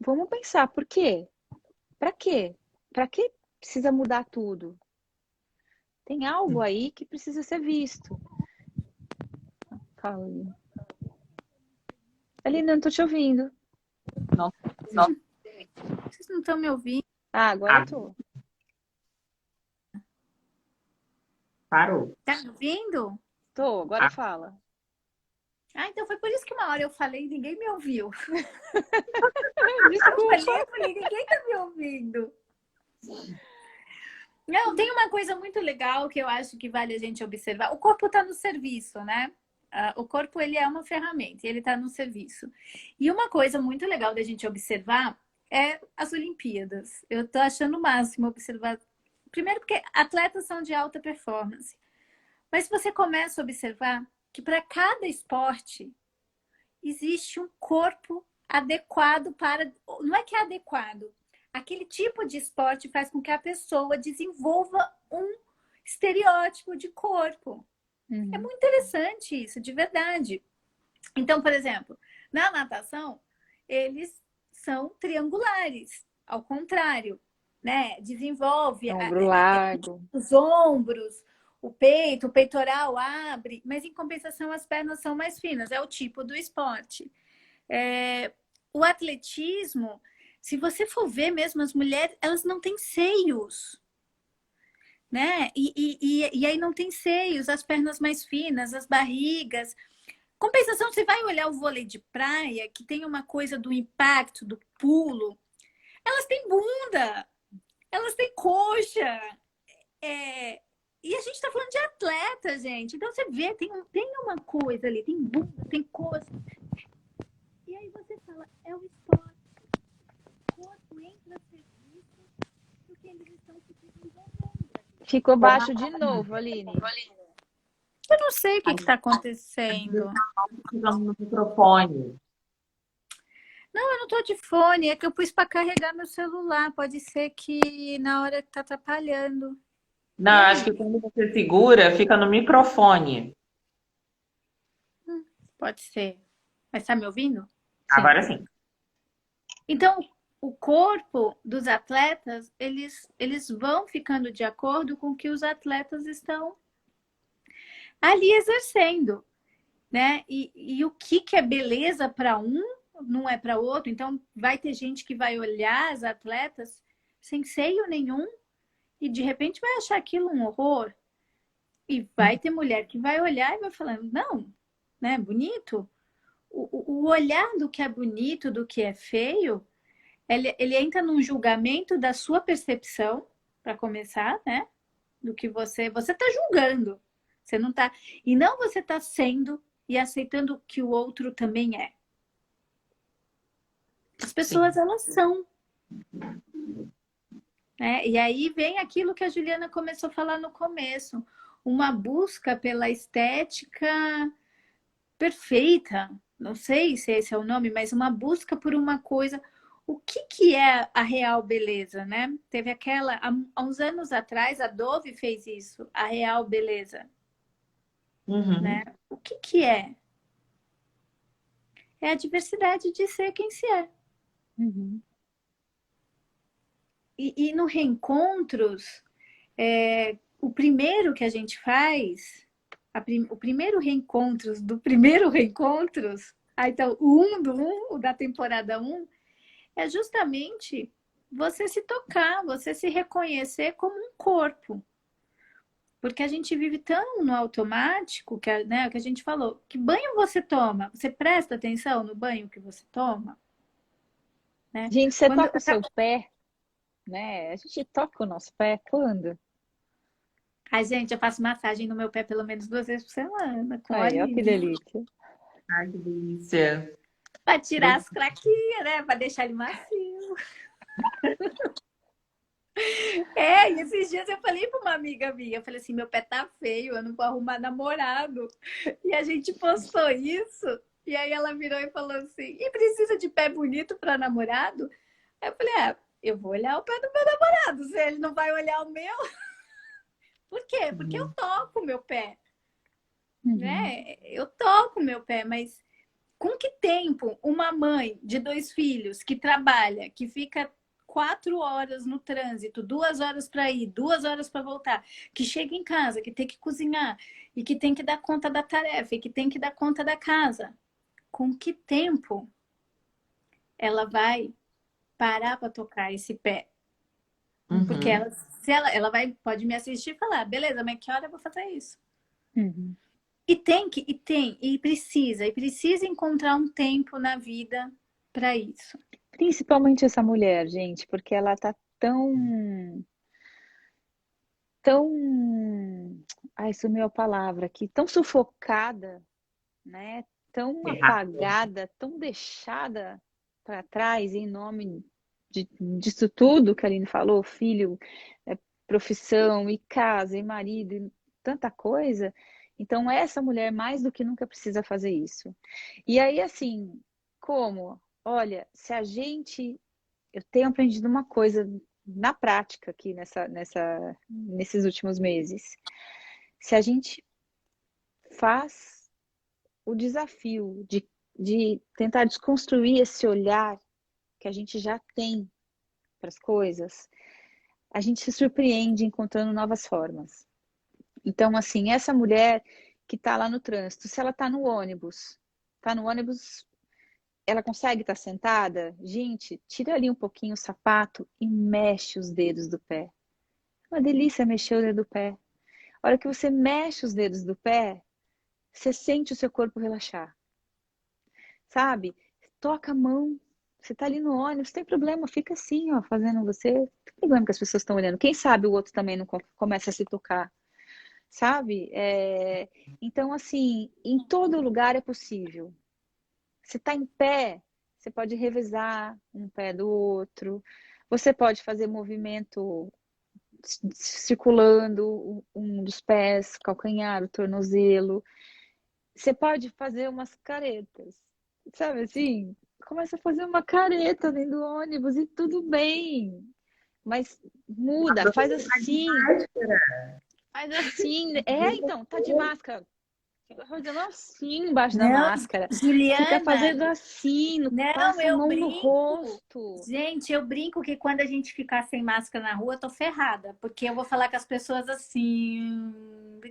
Vamos pensar, por quê? Para quê? Para que precisa mudar tudo? Tem algo aí que precisa ser visto. Fala, Aline. Aline, não estou te ouvindo. Não, Vocês não estão me ouvindo? Ah, agora eu tô. parou. Tá me ouvindo? Tô, agora fala. Ah, então foi por isso que uma hora eu falei e ninguém me ouviu. Desculpa. Eu falei, ninguém tá me ouvindo. Não, tem uma coisa muito legal que eu acho que vale a gente observar. O corpo está no serviço, né? O corpo, ele é uma ferramenta, e ele está no serviço. E uma coisa muito legal da gente observar é as Olimpíadas. Eu tô achando o máximo observar. Primeiro porque atletas são de alta performance. Mas você começa a observar que para cada esporte existe um corpo adequado para... Não é que é adequado. Aquele tipo de esporte faz com que a pessoa desenvolva um estereótipo de corpo. É muito interessante isso, de verdade. Então, por exemplo, na natação, eles são triangulares, ao contrário, né? Desenvolve Ombro largo. os ombros, o peito, o peitoral abre, mas em compensação as pernas são mais finas, é o tipo do esporte. O atletismo, se você for ver mesmo, as mulheres, elas não têm seios, né? E aí não tem seios, as pernas mais finas, as barrigas. Compensação, você vai olhar o vôlei de praia, que tem uma coisa do impacto, do pulo, elas têm bunda, elas têm coxa. E a gente está falando de atleta, gente. Então você vê, tem uma coisa ali, tem bunda, tem coxa. E aí você fala, é o esporte. O corpo entra a serviço porque eles estão se desenvolvendo. Ficou baixo de novo, Aline. Eu não sei o que está acontecendo. No microfone. Não, eu não tô de fone, é que eu pus para carregar meu celular. Pode ser que na hora que tá atrapalhando. Não, eu acho que quando você segura, fica no microfone. Pode ser. Mas tá me ouvindo? Agora sim. Então, o corpo dos atletas, eles vão ficando de acordo com o que os atletas estão ali exercendo, né? E o que é beleza para um não é para outro. Então, vai ter gente que vai olhar as atletas sem seio nenhum e de repente vai achar aquilo um horror. E vai ter mulher que vai olhar e vai falando, não, né? Bonito. O olhar do que é bonito, do que é feio, ele entra num julgamento da sua percepção, para começar, né? Do que você está julgando. Você não tá... E não você está sendo e aceitando que o outro também é. As pessoas, Sim. elas são. Né? E aí vem aquilo que a Juliana começou a falar no começo. Uma busca pela estética perfeita. Não sei se esse é o nome, mas uma busca por uma coisa. O que, que é a real beleza, né? Teve aquela... Há uns anos atrás, a Dove fez isso. A real beleza, né? Uhum. O que, que é? É a diversidade de ser quem se é. Uhum. E no Reencontros, o primeiro que a gente faz, o primeiro Reencontros do primeiro Reencontros, então o da temporada um é justamente você se tocar, você se reconhecer como um corpo. Porque a gente vive tão no automático, que, né, que a gente falou, que banho você toma? Você presta atenção no banho que você toma? Né? Gente, você Quando toca o seu pé, né? A gente toca o nosso pé quando? Ai, gente, eu faço massagem no meu pé pelo menos 2 vezes por semana, com Aí, ó que óleo, delícia. Ai, que delícia. para tirar Gost- as craquinhas, né? Para deixar ele macio. E esses dias eu falei para uma amiga minha, eu falei assim, meu pé tá feio, eu não vou arrumar namorado. E a gente postou isso, e aí ela virou e falou assim, e precisa de pé bonito para namorado? Aí eu falei, eu vou olhar o pé do meu namorado, se ele não vai olhar o meu. Por quê? Porque eu Uhum. toco o meu pé, Uhum. né? Eu toco o meu pé, mas com que tempo uma mãe de 2 filhos que trabalha, que fica 4 horas no trânsito, 2 horas para ir, 2 horas para voltar, que chega em casa, que tem que cozinhar e que tem que dar conta da tarefa e que tem que dar conta da casa, com que tempo ela vai parar para tocar esse pé? Porque Uhum. ela, se ela vai, pode me assistir e falar, beleza, mas que hora eu vou fazer isso? Uhum. E precisa encontrar um tempo na vida para isso. Principalmente essa mulher, gente, porque ela tá tão, ai, sumiu a palavra aqui, tão sufocada, né? Tão Errado. apagada, tão deixada para trás em nome disso tudo que a Aline falou, filho, profissão e casa e marido e tanta coisa. Então essa mulher mais do que nunca precisa fazer isso. E aí assim, como? Olha, se a gente eu tenho aprendido uma coisa na prática aqui nesses últimos meses. Se a gente faz o desafio de tentar desconstruir esse olhar que a gente já tem para as coisas, a gente se surpreende encontrando novas formas. Então, assim, essa mulher que está lá no trânsito, se ela está no ônibus, ela consegue estar sentada? Gente, tira ali um pouquinho o sapato e mexe os dedos do pé. Uma delícia mexer o dedo do pé. A hora que você mexe os dedos do pé, você sente o seu corpo relaxar, sabe? Toca a mão. Você tá ali no ônibus, não tem problema, fica assim, ó, fazendo você. Não tem problema que as pessoas estão olhando. Quem sabe o outro também não começa a se tocar, sabe? Então, assim, em todo lugar é possível. Você tá em pé, você pode revezar um pé do outro. Você pode fazer movimento circulando um dos pés, calcanhar, o tornozelo. Você pode fazer umas caretas, sabe assim? Começa a fazer uma careta dentro do ônibus e tudo bem. Mas muda, faz assim. Então, tá de máscara. Fica fazendo assim embaixo da Não, máscara. Fica Juliana, fazendo assim, não, passa a eu mão no brinco. rosto. Gente, eu brinco que quando a gente ficar sem máscara na rua, eu tô ferrada, porque eu vou falar com as pessoas assim,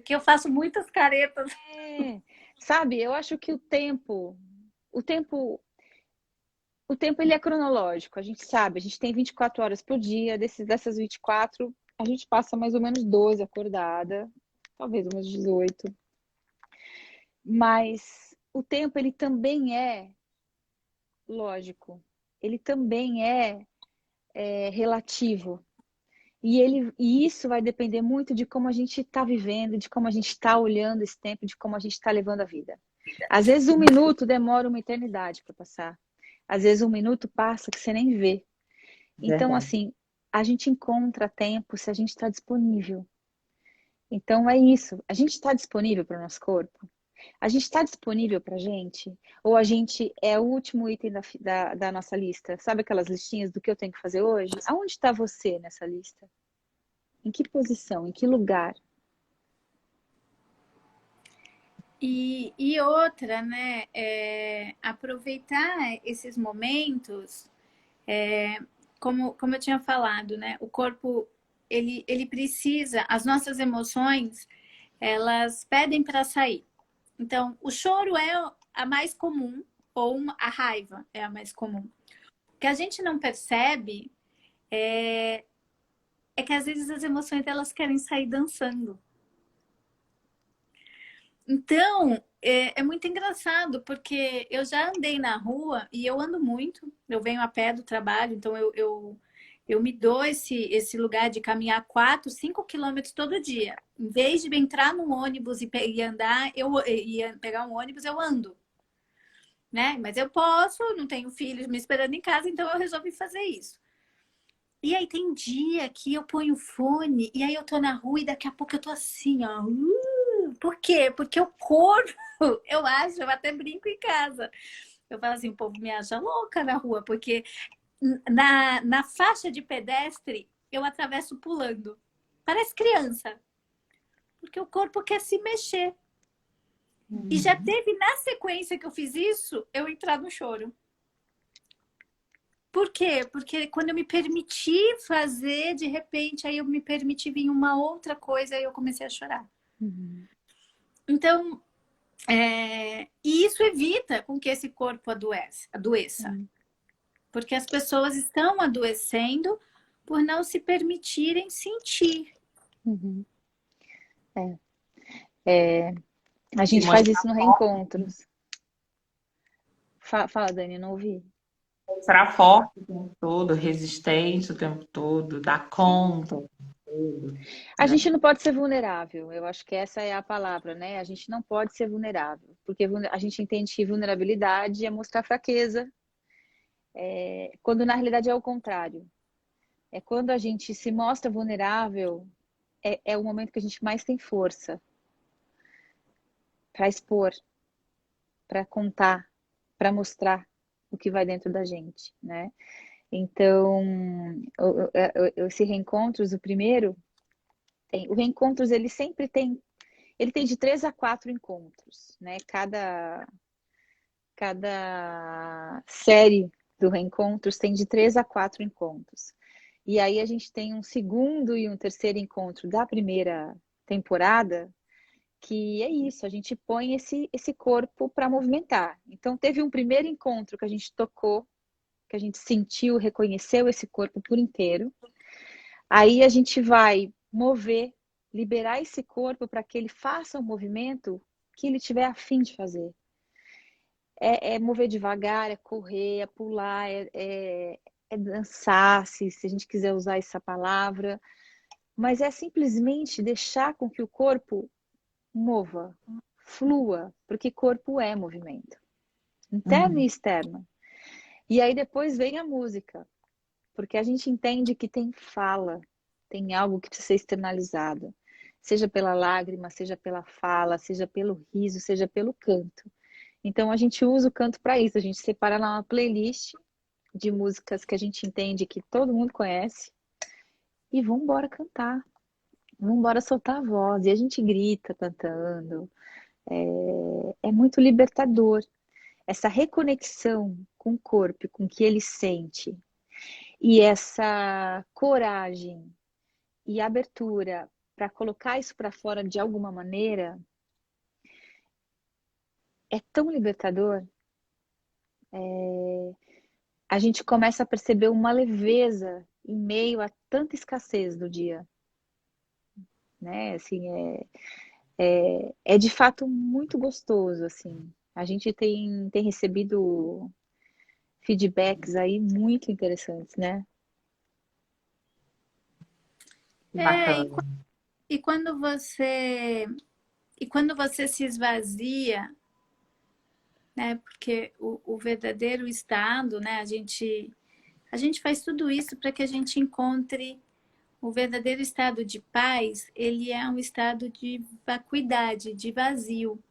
que eu faço muitas caretas. É, sabe, eu acho que o tempo O tempo ele é cronológico, a gente sabe, a gente tem 24 horas por dia, dessas 24, a gente passa mais ou menos 12 acordada, talvez umas 18. Mas o tempo ele também é lógico, ele também é relativo. E isso vai depender muito de como a gente está vivendo, de como a gente está olhando esse tempo, de como a gente está levando a vida. Às vezes 1 minuto demora uma eternidade para passar. Às vezes 1 minuto passa que você nem vê. Então, Verdade. assim, a gente encontra tempo se a gente está disponível. Então é isso. A gente está disponível para o nosso corpo? A gente está disponível para a gente? Ou a gente é o último item da nossa lista? Sabe aquelas listinhas do que eu tenho que fazer hoje? Aonde está você nessa lista? Em que posição? Em que lugar? E outra, né? Aproveitar esses momentos, como eu tinha falado, né? O corpo, ele precisa, as nossas emoções, elas pedem para sair. Então, o choro é a mais comum, ou a raiva é a mais comum. O que a gente não percebe é que às vezes as emoções elas querem sair dançando. Então, é muito engraçado, porque eu já andei na rua e eu ando muito, eu venho a pé do trabalho, então eu me dou esse lugar de caminhar 4, 5 quilômetros todo dia. Em vez de entrar num ônibus e andar, eu ia pegar um ônibus, eu ando, né? Mas eu posso, não tenho filhos me esperando em casa, então eu resolvi fazer isso. E aí tem dia que eu ponho fone e aí eu tô na rua e daqui a pouco eu tô assim, ó. Por quê? Porque o corpo, eu acho, eu até brinco em casa. Eu falo assim, o povo me acha louca na rua, porque na faixa de pedestre eu atravesso pulando. Parece criança, porque o corpo quer se mexer. E já teve na sequência que eu fiz isso, eu entrar no choro. Por quê? Porque quando eu me permiti fazer, de repente, aí eu me permiti vir uma outra coisa e eu comecei a chorar. Uhum. Então, e isso evita com que esse corpo adoeça. Uhum. Porque as pessoas estão adoecendo por não se permitirem sentir. Uhum. É, a E gente faz mostrar isso no Reencontros. Fala, Dani, eu não ouvi. mostrar forte o tempo todo, resistente o tempo todo, dar conta o tempo todo, A né? gente não pode ser vulnerável, eu acho que essa é a palavra, né? A gente não pode ser vulnerável, porque a gente entende que vulnerabilidade é mostrar fraqueza, quando na realidade é o contrário. É quando a gente se mostra vulnerável, é o momento que a gente mais tem força para expor, para contar, para mostrar o que vai dentro da gente, né? Então, esse Reencontros, o primeiro, o Reencontros ele tem de 3 a 4 encontros, né? Cada série do Reencontros tem de 3 a 4 encontros. E aí a gente tem um segundo e um terceiro encontro da primeira temporada, que é isso, a gente põe esse corpo para movimentar. Então teve um primeiro encontro que a gente tocou, que a gente sentiu, reconheceu esse corpo por inteiro. Aí a gente vai mover, liberar esse corpo para que ele faça o movimento que ele tiver a fim de fazer. É mover devagar, é correr, é pular, é dançar, se a gente quiser usar essa palavra. Mas é simplesmente deixar com que o corpo mova, flua, porque corpo é movimento, interno e Uhum. externo. E aí depois vem a música, porque a gente entende que tem fala, tem algo que precisa ser externalizado, seja pela lágrima, seja pela fala, seja pelo riso, seja pelo canto. Então a gente usa o canto para isso, a gente separa lá uma playlist de músicas que a gente entende que todo mundo conhece e vamos embora cantar, vamos embora soltar a voz. E a gente grita cantando. É muito libertador essa reconexão com o corpo, com o que ele sente e essa coragem e abertura para colocar isso para fora de alguma maneira é tão libertador. A gente começa a perceber uma leveza em meio a tanta escassez do dia, né? Assim, é de fato muito gostoso, assim. A gente tem recebido feedbacks aí muito interessantes, né? É, Bacana. e quando você e quando você se esvazia, né? Porque o verdadeiro estado, né? A gente faz tudo isso para que a gente encontre o verdadeiro estado de paz. Ele é um estado de vacuidade, de vazio.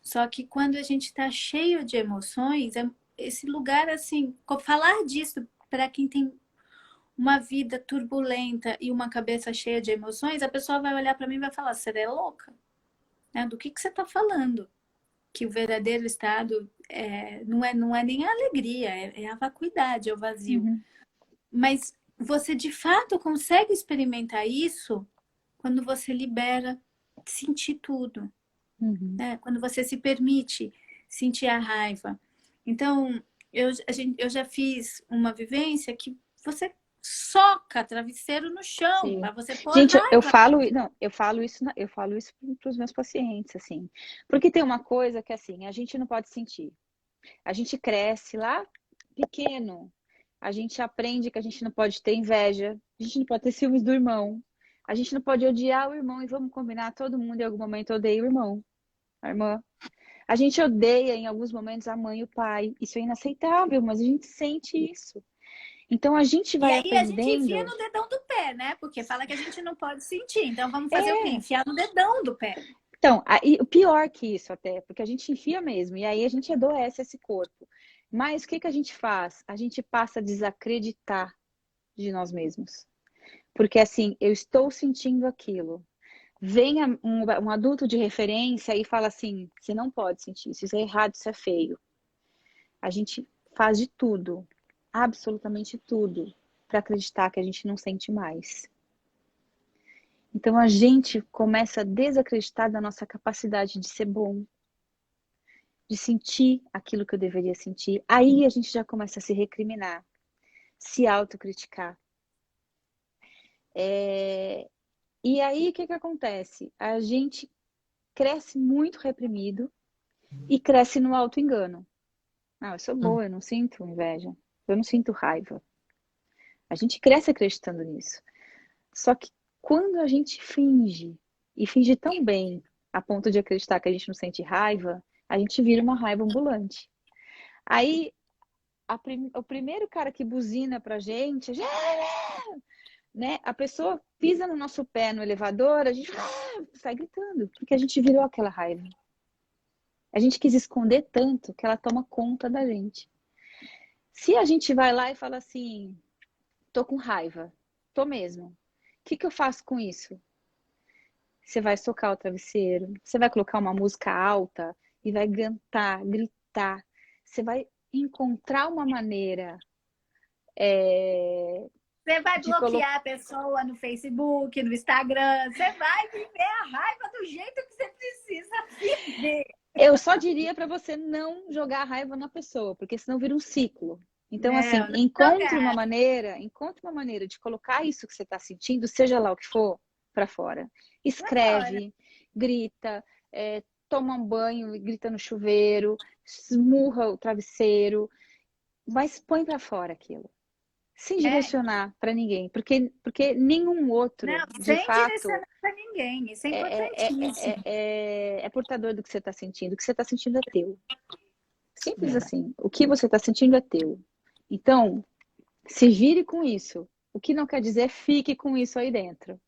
Só que quando a gente está cheio de emoções, esse lugar assim, falar disso para quem tem uma vida turbulenta e uma cabeça cheia de emoções, a pessoa vai olhar para mim e vai falar: você é louca? Né? Do que você está falando? Que o verdadeiro estado não é nem a alegria, é a vacuidade, é o vazio. Uhum, Mas você de fato consegue experimentar isso quando você libera sentir tudo, uhum. né? Quando você se permite sentir a raiva. Então, eu já fiz uma vivência que você soca travesseiro no chão Sim. para você pôr Gente, eu raiva. falo, não, eu falo isso para os meus pacientes, assim, porque tem uma coisa que assim, a gente não pode sentir. A gente cresce lá pequeno, a gente aprende que a gente não pode ter inveja, a gente não pode ter ciúmes do irmão, a gente não pode odiar o irmão e vamos combinar, todo mundo em algum momento odeia o irmão, a irmã. A gente odeia em alguns momentos a mãe e o pai. Isso é inaceitável, mas a gente sente isso. Então a gente E vai aí a gente enfia aprendendo. no dedão do pé, né? Porque fala que a gente não pode sentir. Então vamos fazer o quê? É. Enfiar no dedão do pé. Então, aí, o pior que isso até, porque a gente enfia mesmo, e aí a gente adoece esse corpo. Mas o que que a gente faz? A gente passa a desacreditar de nós mesmos. Porque assim, eu estou sentindo aquilo. Vem um adulto de referência e fala assim: você não pode sentir isso, isso é errado, isso é feio. A gente faz de tudo, absolutamente tudo, para acreditar que a gente não sente mais. Então a gente começa a desacreditar da nossa capacidade de ser bom, de sentir aquilo que eu deveria sentir. Aí a gente já começa a se recriminar, se autocriticar. E aí o que que acontece? A gente cresce muito reprimido e cresce no auto-engano. Ah, eu sou boa, eu não sinto inveja, eu não sinto raiva. A gente cresce acreditando nisso. Só que quando a gente finge, e finge tão bem, a ponto de acreditar que a gente não sente raiva, a gente vira uma raiva ambulante. Aí, o primeiro cara que buzina pra gente, né? A pessoa pisa no nosso pé no elevador, a gente sai gritando, porque a gente virou aquela raiva. A gente quis esconder tanto que ela toma conta da gente. Se a gente vai lá e fala assim, tô com raiva, tô mesmo. O que que eu faço com isso? Você vai socar o travesseiro, você vai colocar uma música alta e vai cantar, gritar. Você vai encontrar uma maneira Você vai de colocar. bloquear a pessoa no Facebook, no Instagram. Você vai viver a raiva do jeito que você precisa viver. Eu só diria para você não jogar a raiva na pessoa, porque senão vira um ciclo. Então, assim, Não, não jogar. encontre uma maneira de colocar isso que você está sentindo, seja lá o que for, para fora. Pra fora. Escreve, grita, toma um banho e grita no chuveiro, esmurra o travesseiro, mas põe para fora aquilo. Sem É. direcionar para ninguém, porque nenhum outro, Não, de sem fato, direcionar pra ninguém. Isso é é, é, importantíssimo. é portador do que você está sentindo. O que você está sentindo é teu. Simples Verdade. assim. O que você está sentindo é teu. Então, se vire com isso. O que não quer dizer fique com isso aí dentro,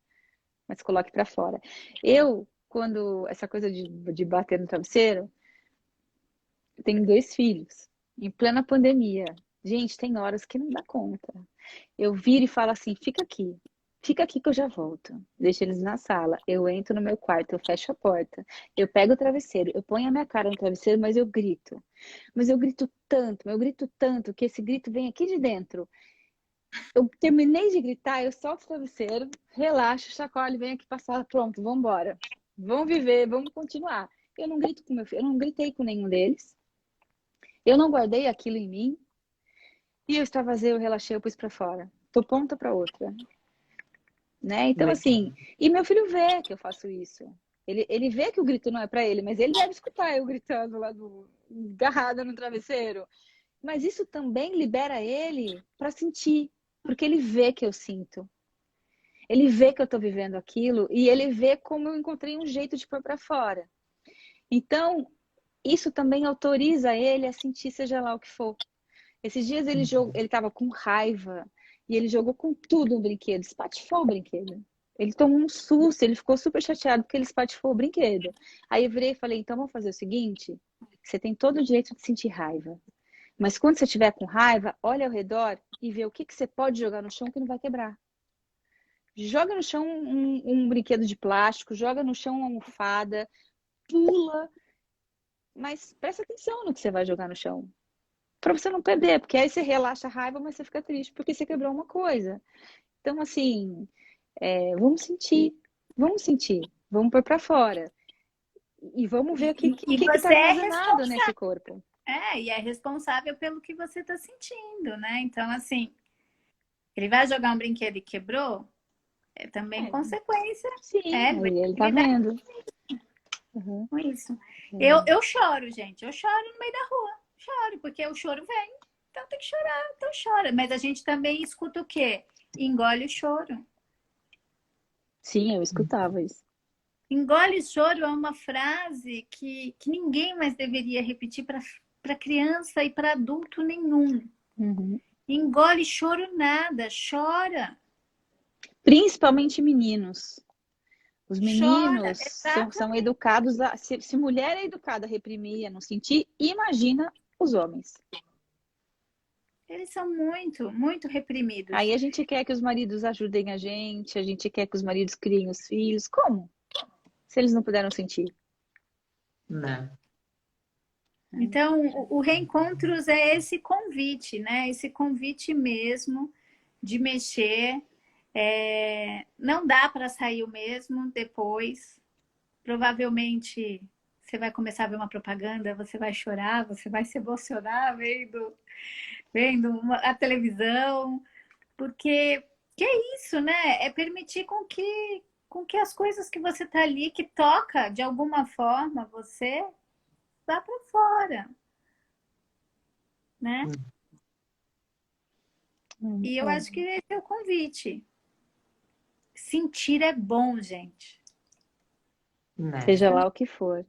mas coloque para fora. Eu, quando essa coisa de bater no travesseiro, eu tenho 2 filhos, em plena pandemia. Gente, tem horas que não dá conta. Eu viro e falo assim: fica aqui que eu já volto. Deixo eles na sala. Eu entro no meu quarto, eu fecho a porta, eu pego o travesseiro, eu ponho a minha cara no travesseiro, mas eu grito. Mas eu grito tanto, que esse grito vem aqui de dentro. Eu terminei de gritar, eu solto o travesseiro, relaxo, chacoalho, venho aqui passar, pronto, vamos embora. Vamos viver, vamos continuar. Eu não grito com meu filho, eu não gritei com nenhum deles. Eu não guardei aquilo em mim. E eu extravasei, eu relaxei, eu pus pra fora. Tô ponta pra outra, né? Então, Legal. assim, e meu filho vê que eu faço isso. Ele vê que o grito não é pra ele, mas ele deve escutar eu gritando lá agarrada no travesseiro. Mas isso também libera ele pra sentir, porque ele vê que eu sinto. Ele vê que eu estou vivendo aquilo e ele vê como eu encontrei um jeito de pôr para fora. Então, isso também autoriza ele a sentir seja lá o que for. Esses dias ele estava com raiva e ele jogou com tudo um brinquedo, espatifou o brinquedo. Ele tomou um susto, ele ficou super chateado porque ele espatifou o brinquedo. Aí eu virei e falei, então vamos fazer o seguinte, você tem todo o direito de sentir raiva. Mas quando você estiver com raiva, olha ao redor e vê o que você pode jogar no chão que não vai quebrar. Joga no chão um brinquedo de plástico, joga no chão uma almofada, pula, mas presta atenção no que você vai jogar no chão. Para você não perder, porque aí você relaxa a raiva, mas você fica triste porque você quebrou uma coisa. Então, assim, vamos sentir, vamos pôr para fora. E vamos ver o que está você é armazenado nesse corpo. e é responsável pelo que você está sentindo, né? Então, assim, ele vai jogar um brinquedo e quebrou, é também consequência. Sim, ele tá vendo. Com isso. Eu choro, gente. Eu choro no meio da rua. Choro, porque o choro vem. Então tem que chorar. Então chora. Mas a gente também escuta o quê? Engole o choro. Sim, eu escutava isso. Engole o choro é uma frase que ninguém mais deveria repetir para criança e para adulto nenhum. Uhum. Engole choro nada. Chora. Principalmente meninos. Os Chora, meninos são educados se mulher é educada a reprimir, a não sentir, imagina os homens. Eles são muito, muito reprimidos. Aí a gente quer que os maridos ajudem a gente quer que os maridos criem os filhos. Como? Se eles não puderam sentir. Né? Então, o Reencontros é esse convite, né? Esse convite mesmo de mexer. Não dá para sair o mesmo depois. Provavelmente você vai começar a ver uma propaganda, você vai chorar, você vai se emocionar vendo a televisão, porque que é isso, né? É permitir com que as coisas que você tá ali, que toca de alguma forma você, vá para fora, né? E eu acho que esse é o convite. Sentir é bom, gente. Né? Seja lá o que for.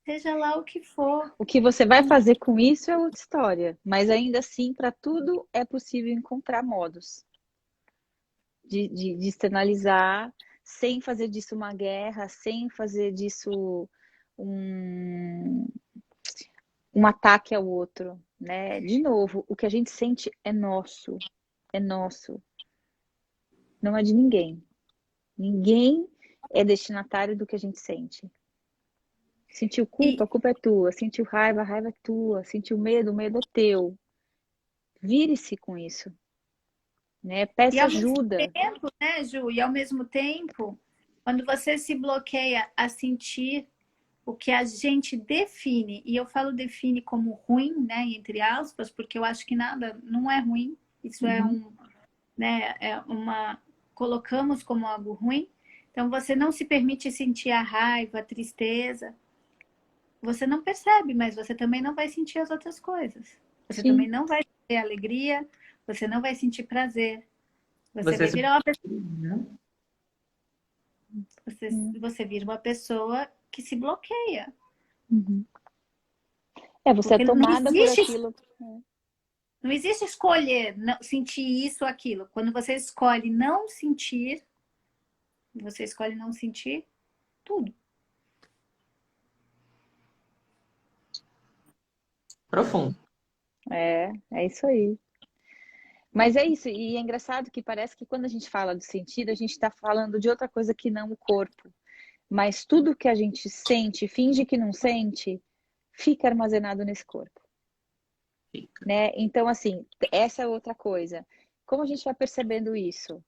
Seja lá o que for. O que você vai fazer com isso é outra história. Mas ainda assim, para tudo é possível encontrar modos de externalizar sem fazer disso uma guerra, sem fazer disso um ataque ao outro, né? De novo, o que a gente sente é nosso, não é de ninguém. Ninguém é destinatário do que a gente sente. Sentiu culpa, a culpa é tua. Sentiu raiva, a raiva é tua. Sentiu medo, o medo é teu. Vire-se com isso, né? Peça ajuda. Mesmo tempo, né, Ju? E ao mesmo tempo, quando você se bloqueia a sentir o que a gente define, e eu falo define como ruim, né, entre aspas, porque eu acho que nada não é ruim, isso é né, colocamos como algo ruim. Então você não se permite sentir a raiva, a tristeza. Você não percebe, mas você também não vai sentir as outras coisas. Você também não vai ter alegria, você não vai sentir prazer. Você vai virar uma pessoa. Você vira uma pessoa que se bloqueia. Você é tomada por aquilo. Não existe escolher não, sentir isso ou aquilo. Quando você escolhe não sentir, você escolhe não sentir tudo. Profundo. É isso aí. Mas é isso, e é engraçado que parece que quando a gente fala do sentido, a gente está falando de outra coisa que não o corpo. Mas tudo que a gente sente, finge que não sente, fica armazenado nesse corpo. Né? Então, assim, essa é outra coisa. Como a gente vai percebendo isso?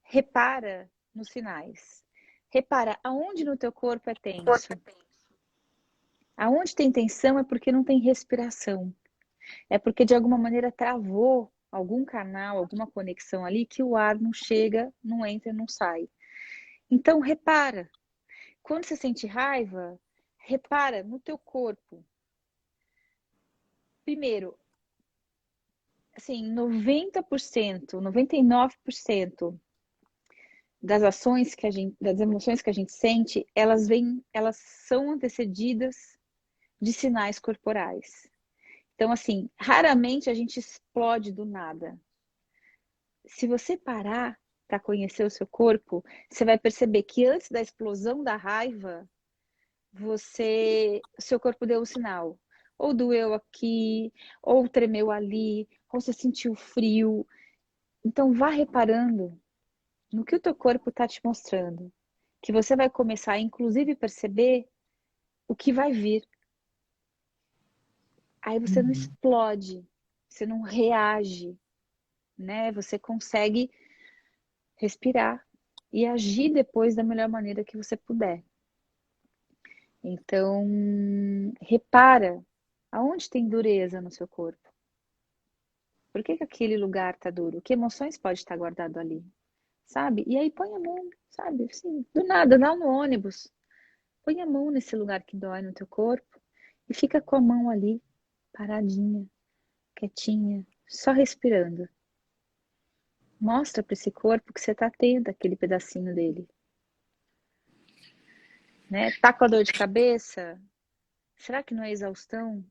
Repara nos sinais. Repara aonde no teu corpo é tenso. Aonde tem tensão é porque não tem respiração. É porque de alguma maneira travou algum canal, alguma conexão ali que o ar não chega, não entra, não sai. Então repara. Quando você sente raiva, repara no teu corpo. Primeiro, assim, 90%, 99% das ações que a gente, das emoções que a gente sente, elas são antecedidas de sinais corporais. Então, assim, raramente a gente explode do nada. Se você parar para conhecer o seu corpo, você vai perceber que antes da explosão da raiva, seu corpo deu um sinal. Ou doeu aqui, ou tremeu ali, ou você sentiu frio. Então, vá reparando no que o teu corpo está te mostrando. Que você vai começar, inclusive, perceber o que vai vir. Aí você não explode, você não reage, né? Você consegue respirar e agir depois da melhor maneira que você puder. Então, repara aonde tem dureza no seu corpo. Por que aquele lugar tá duro? Que emoções pode estar guardado ali? Sabe? E aí põe a mão, sabe? Assim, do nada, dá no ônibus. Põe a mão nesse lugar que dói no teu corpo e fica com a mão ali, paradinha, quietinha, só respirando. Mostra para esse corpo que você tá atento àquele pedacinho dele. Né? Tá com a dor de cabeça? Será que não é exaustão?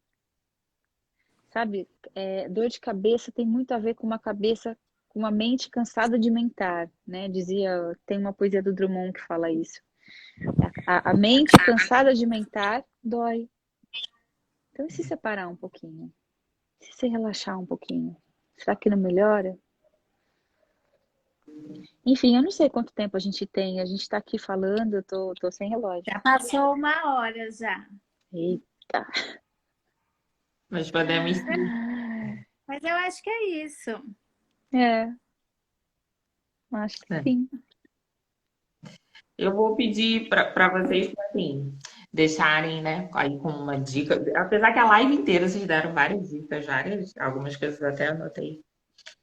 Sabe, dor de cabeça tem muito a ver com com uma mente cansada de mentar, né? Tem uma poesia do Drummond que fala isso. A mente cansada de mentar dói. Então, e se separar um pouquinho? Se você relaxar um pouquinho? Será que não melhora? Enfim, eu não sei quanto tempo a gente tem. A gente tá aqui falando, eu tô sem relógio. Já passou 1 hora já. Eita. Mas podemos. Mas eu acho que é isso. Acho que É. sim. Eu vou pedir para vocês, assim, deixarem, né, aí com uma dica. Apesar que a live inteira vocês deram várias dicas, algumas coisas eu até anotei.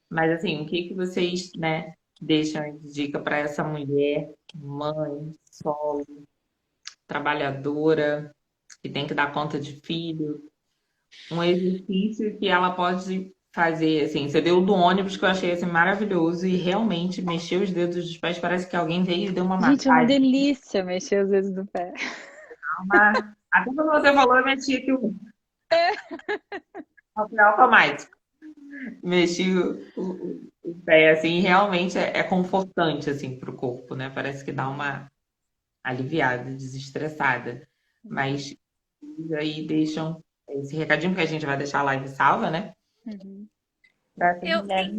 Mas, assim, o que que vocês, né, deixam de dica para essa mulher, mãe, solo, trabalhadora, que tem que dar conta de filho? Um exercício que ela pode fazer, assim, você deu o do ônibus que eu achei assim maravilhoso e realmente mexeu os dedos dos pés, parece que alguém veio e deu uma Gente, é uma massagem. delícia mexer os dedos do pé. Até quando você falou, eu mexi aqui o automático. Mexi o pé, assim, e realmente é confortante, assim, pro corpo, né? Parece que dá uma aliviada, desestressada. Mas aí deixam esse recadinho, porque a gente vai deixar a live salva, né? Uhum.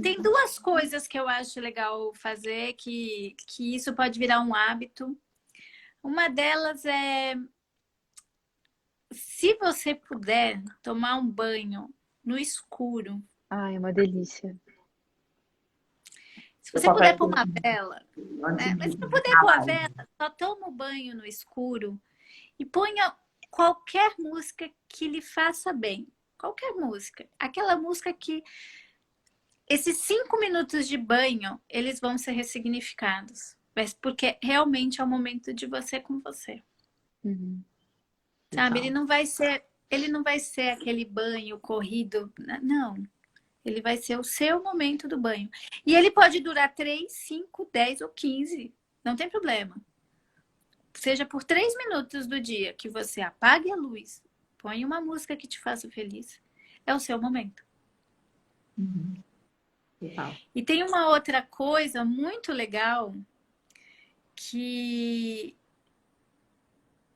Tem 2 coisas que eu acho legal fazer, que isso pode virar um hábito. Uma delas é, se você puder, tomar um banho no escuro. Ai, é uma delícia. Se você puder pôr uma vela, né? Mas se não puder pôr a vela, só toma o banho no escuro e ponha qualquer música que lhe faça bem. Qualquer música. Aquela música que esses 5 minutos de banho, eles vão ser ressignificados. Mas porque realmente é o momento de você com você. Uhum. Sabe? Ele não vai ser aquele banho corrido. Não. Ele vai ser o seu momento do banho. E ele pode durar 3, 5, 10 ou 15. Não tem problema. Seja por 3 minutos do dia que você apague a luz, põe uma música que te faça feliz. É o seu momento. Uhum. E tem uma outra coisa muito legal que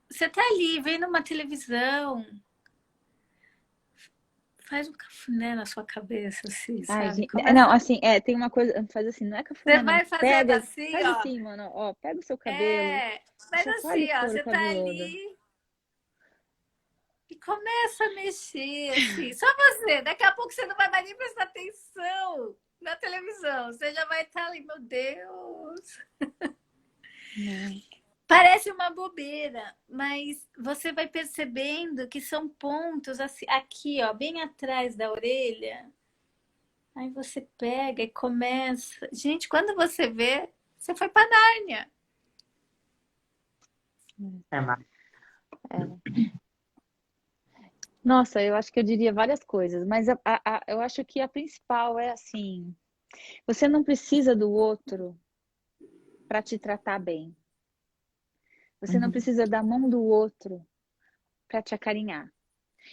você tá ali vendo uma televisão, faz um cafuné na sua cabeça, assim, Ai, sabe? gente, não, assim, tem uma coisa, faz assim, não é cafuné, Você não. vai fazendo assim, Faz ó. assim, mano, ó, pega o seu cabelo, Faz chacoalha assim, o ó. couro Você tá cabeludo. ali e começa a mexer, assim. Só você. Daqui a pouco você não vai mais nem prestar atenção na televisão. Você já vai estar ali, meu Deus. Parece uma bobeira, mas você vai percebendo que são pontos assim, aqui, ó, bem atrás da orelha. Aí você pega e começa. Gente, quando você vê, você foi para Nárnia. Nossa, eu acho que eu diria várias coisas, mas eu acho que a principal é assim, você não precisa do outro para te tratar bem. Você não precisa da mão do outro para te acarinhar.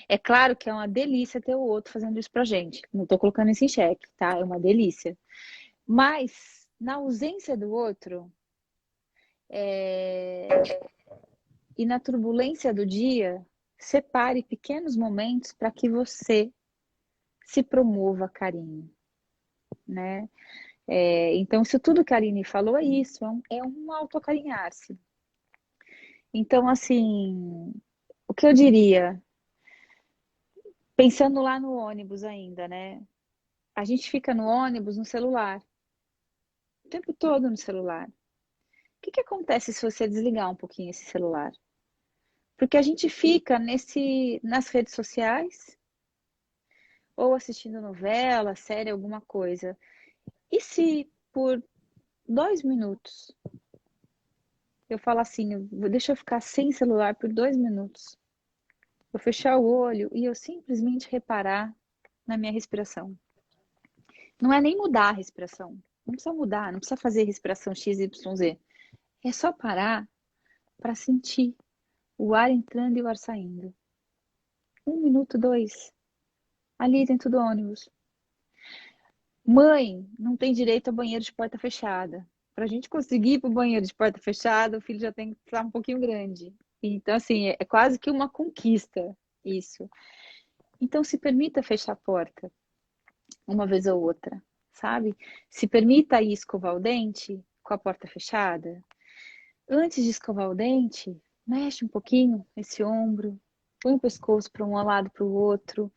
É claro que é uma delícia ter o outro fazendo isso pra gente. Não tô colocando isso em xeque, tá? É uma delícia. Mas, na ausência do outro, e na turbulência do dia, separe pequenos momentos para que você se promova carinho, né? Então, isso tudo que a Aline falou é isso, é um autoacarinhar-se. Então, assim, o que eu diria, pensando lá no ônibus ainda, né? A gente fica no ônibus no celular, o tempo todo no celular. O que acontece se você desligar um pouquinho esse celular? Porque a gente fica nas redes sociais, ou assistindo novela, série, alguma coisa. E se por 2 minutos eu falo assim, deixa eu ficar sem celular por 2 minutos. Vou fechar o olho e eu simplesmente reparar na minha respiração. Não é nem mudar a respiração. Não precisa mudar, não precisa fazer respiração X, Y, Z. É só parar para sentir o ar entrando e o ar saindo. 1 minuto, 2. Ali dentro do ônibus. Mãe não tem direito a banheiro de porta fechada. Para a gente conseguir ir para o banheiro de porta fechada, o filho já tem que estar um pouquinho grande. Então, assim, é quase que uma conquista isso. Então, se permita fechar a porta uma vez ou outra, sabe? Se permita ir escovar o dente com a porta fechada. Antes de escovar o dente, mexe um pouquinho esse ombro, põe o pescoço para um lado para o outro,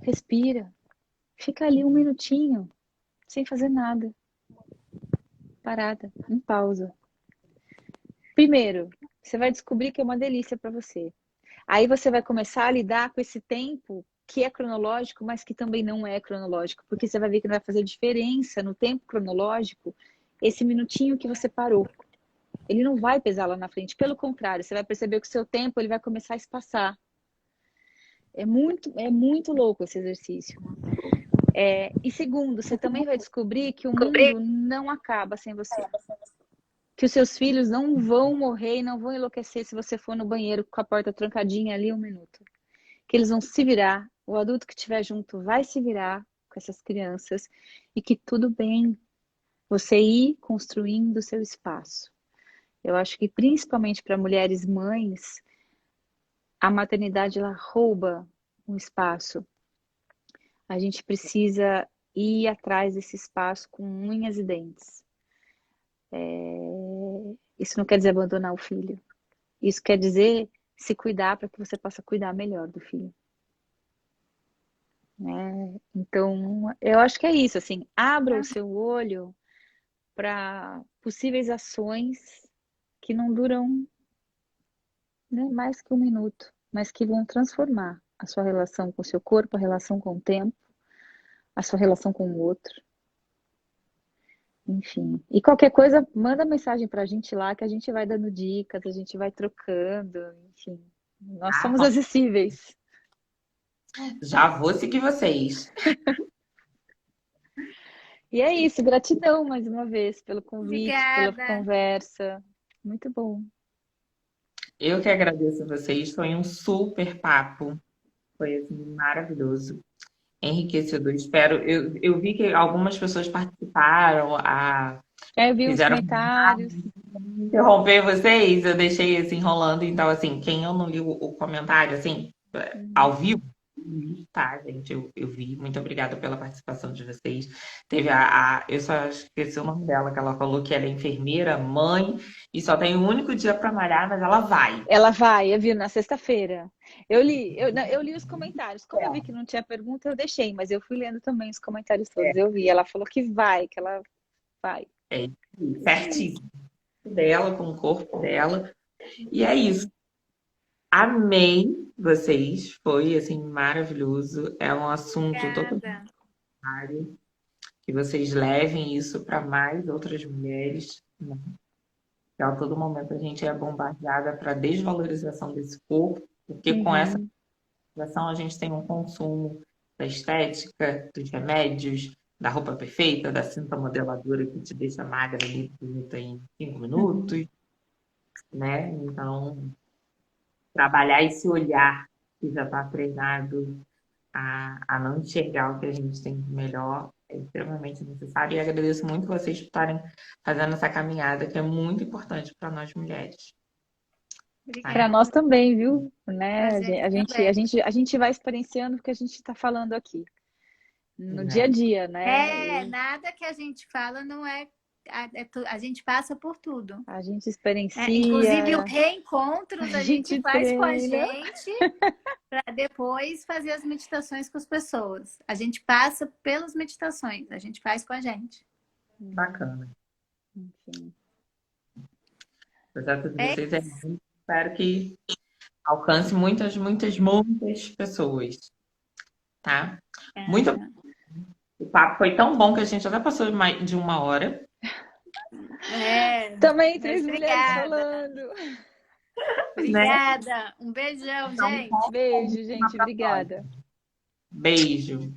respira, fica ali 1 minutinho, sem fazer nada, parada, em pausa. Primeiro, você vai descobrir que é uma delícia para você. Aí você vai começar a lidar com esse tempo que é cronológico, mas que também não é cronológico, porque você vai ver que não vai fazer diferença no tempo cronológico esse minutinho que você parou. Ele não vai pesar lá na frente, pelo contrário, você vai perceber que o seu tempo ele vai começar a espaçar. É muito louco esse exercício. E segundo, você também vai descobrir que o mundo não acaba sem você. Que os seus filhos não vão morrer e não vão enlouquecer se você for no banheiro com a porta trancadinha ali 1 minuto. Que eles vão se virar, o adulto que estiver junto vai se virar com essas crianças e que tudo bem você ir construindo o seu espaço. Eu acho que principalmente para mulheres mães, a maternidade ela rouba um espaço. A gente precisa ir atrás desse espaço com unhas e dentes. Isso não quer dizer abandonar o filho. Isso quer dizer se cuidar para que você possa cuidar melhor do filho. Então, eu acho que é isso, assim, abra o seu olho para possíveis ações que não duram, né, mais que 1 minuto, mas que vão transformar a sua relação com o seu corpo, a relação com o tempo, a sua relação com o outro. Enfim. E qualquer coisa, manda mensagem pra gente lá que a gente vai dando dicas, a gente vai trocando, enfim. Nós somos acessíveis. Já vou seguir vocês. E é isso, gratidão mais uma vez pelo convite, pela Obrigada. conversa. Muito bom. Eu que agradeço a vocês. Foi um super papo. Foi assim, maravilhoso. Enriquecedor. Espero. Eu vi que algumas pessoas participaram, Eu vi uns fizeram comentários. interromper vocês, eu deixei assim rolando, então assim, quem eu não li o comentário assim, ao vivo, tá, gente, eu vi, muito obrigada pela participação de vocês. Teve eu só esqueci o nome dela, que ela falou que ela é enfermeira, mãe, e só tem um único dia para malhar, mas ela vai. Ela vai, eu vi na sexta-feira. Eu li os comentários. Como eu vi que não tinha pergunta, eu deixei, mas eu fui lendo também os comentários todos. Eu vi, ela falou que vai, que ela vai. É certíssimo. Dela, com o corpo dela. E é isso. Amei vocês. Foi assim maravilhoso. É um assunto totalmente Obrigada. necessário que vocês levem isso para mais outras mulheres, né? Que a todo momento a gente é bombardeada para desvalorização desse corpo, porque com essa valorização a gente tem um consumo da estética, dos remédios, da roupa perfeita, da cinta modeladora que te deixa magra ali, bonita em 5 minutos, né? Então, trabalhar esse olhar que já está treinado a não enxergar o que a gente tem de melhor é extremamente necessário. E agradeço muito vocês por estarem fazendo essa caminhada, que é muito importante para nós mulheres. Para Obrigada. nós também, viu? Né? Pra gente também. A gente vai experienciando o que a gente está falando aqui. No dia a Né? dia, né? Nada que a gente fala não é. A gente passa por tudo. A gente Inclusive, experiencia, reencontros a a gente gente faz com a treina. gente para depois fazer as meditações com as pessoas. A gente passa pelas meditações, a gente faz com a gente. Bacana. Enfim. O projeto de É vocês é lindo. Espero que alcance muitas, muitas, muitas pessoas, tá? Muito. O papo foi tão bom que a gente até passou de 1 hora. Também Mas 3 mulheres obrigada. falando. Obrigada. Um beijão, Então, gente. Beijo, gente. Obrigada. Beijo.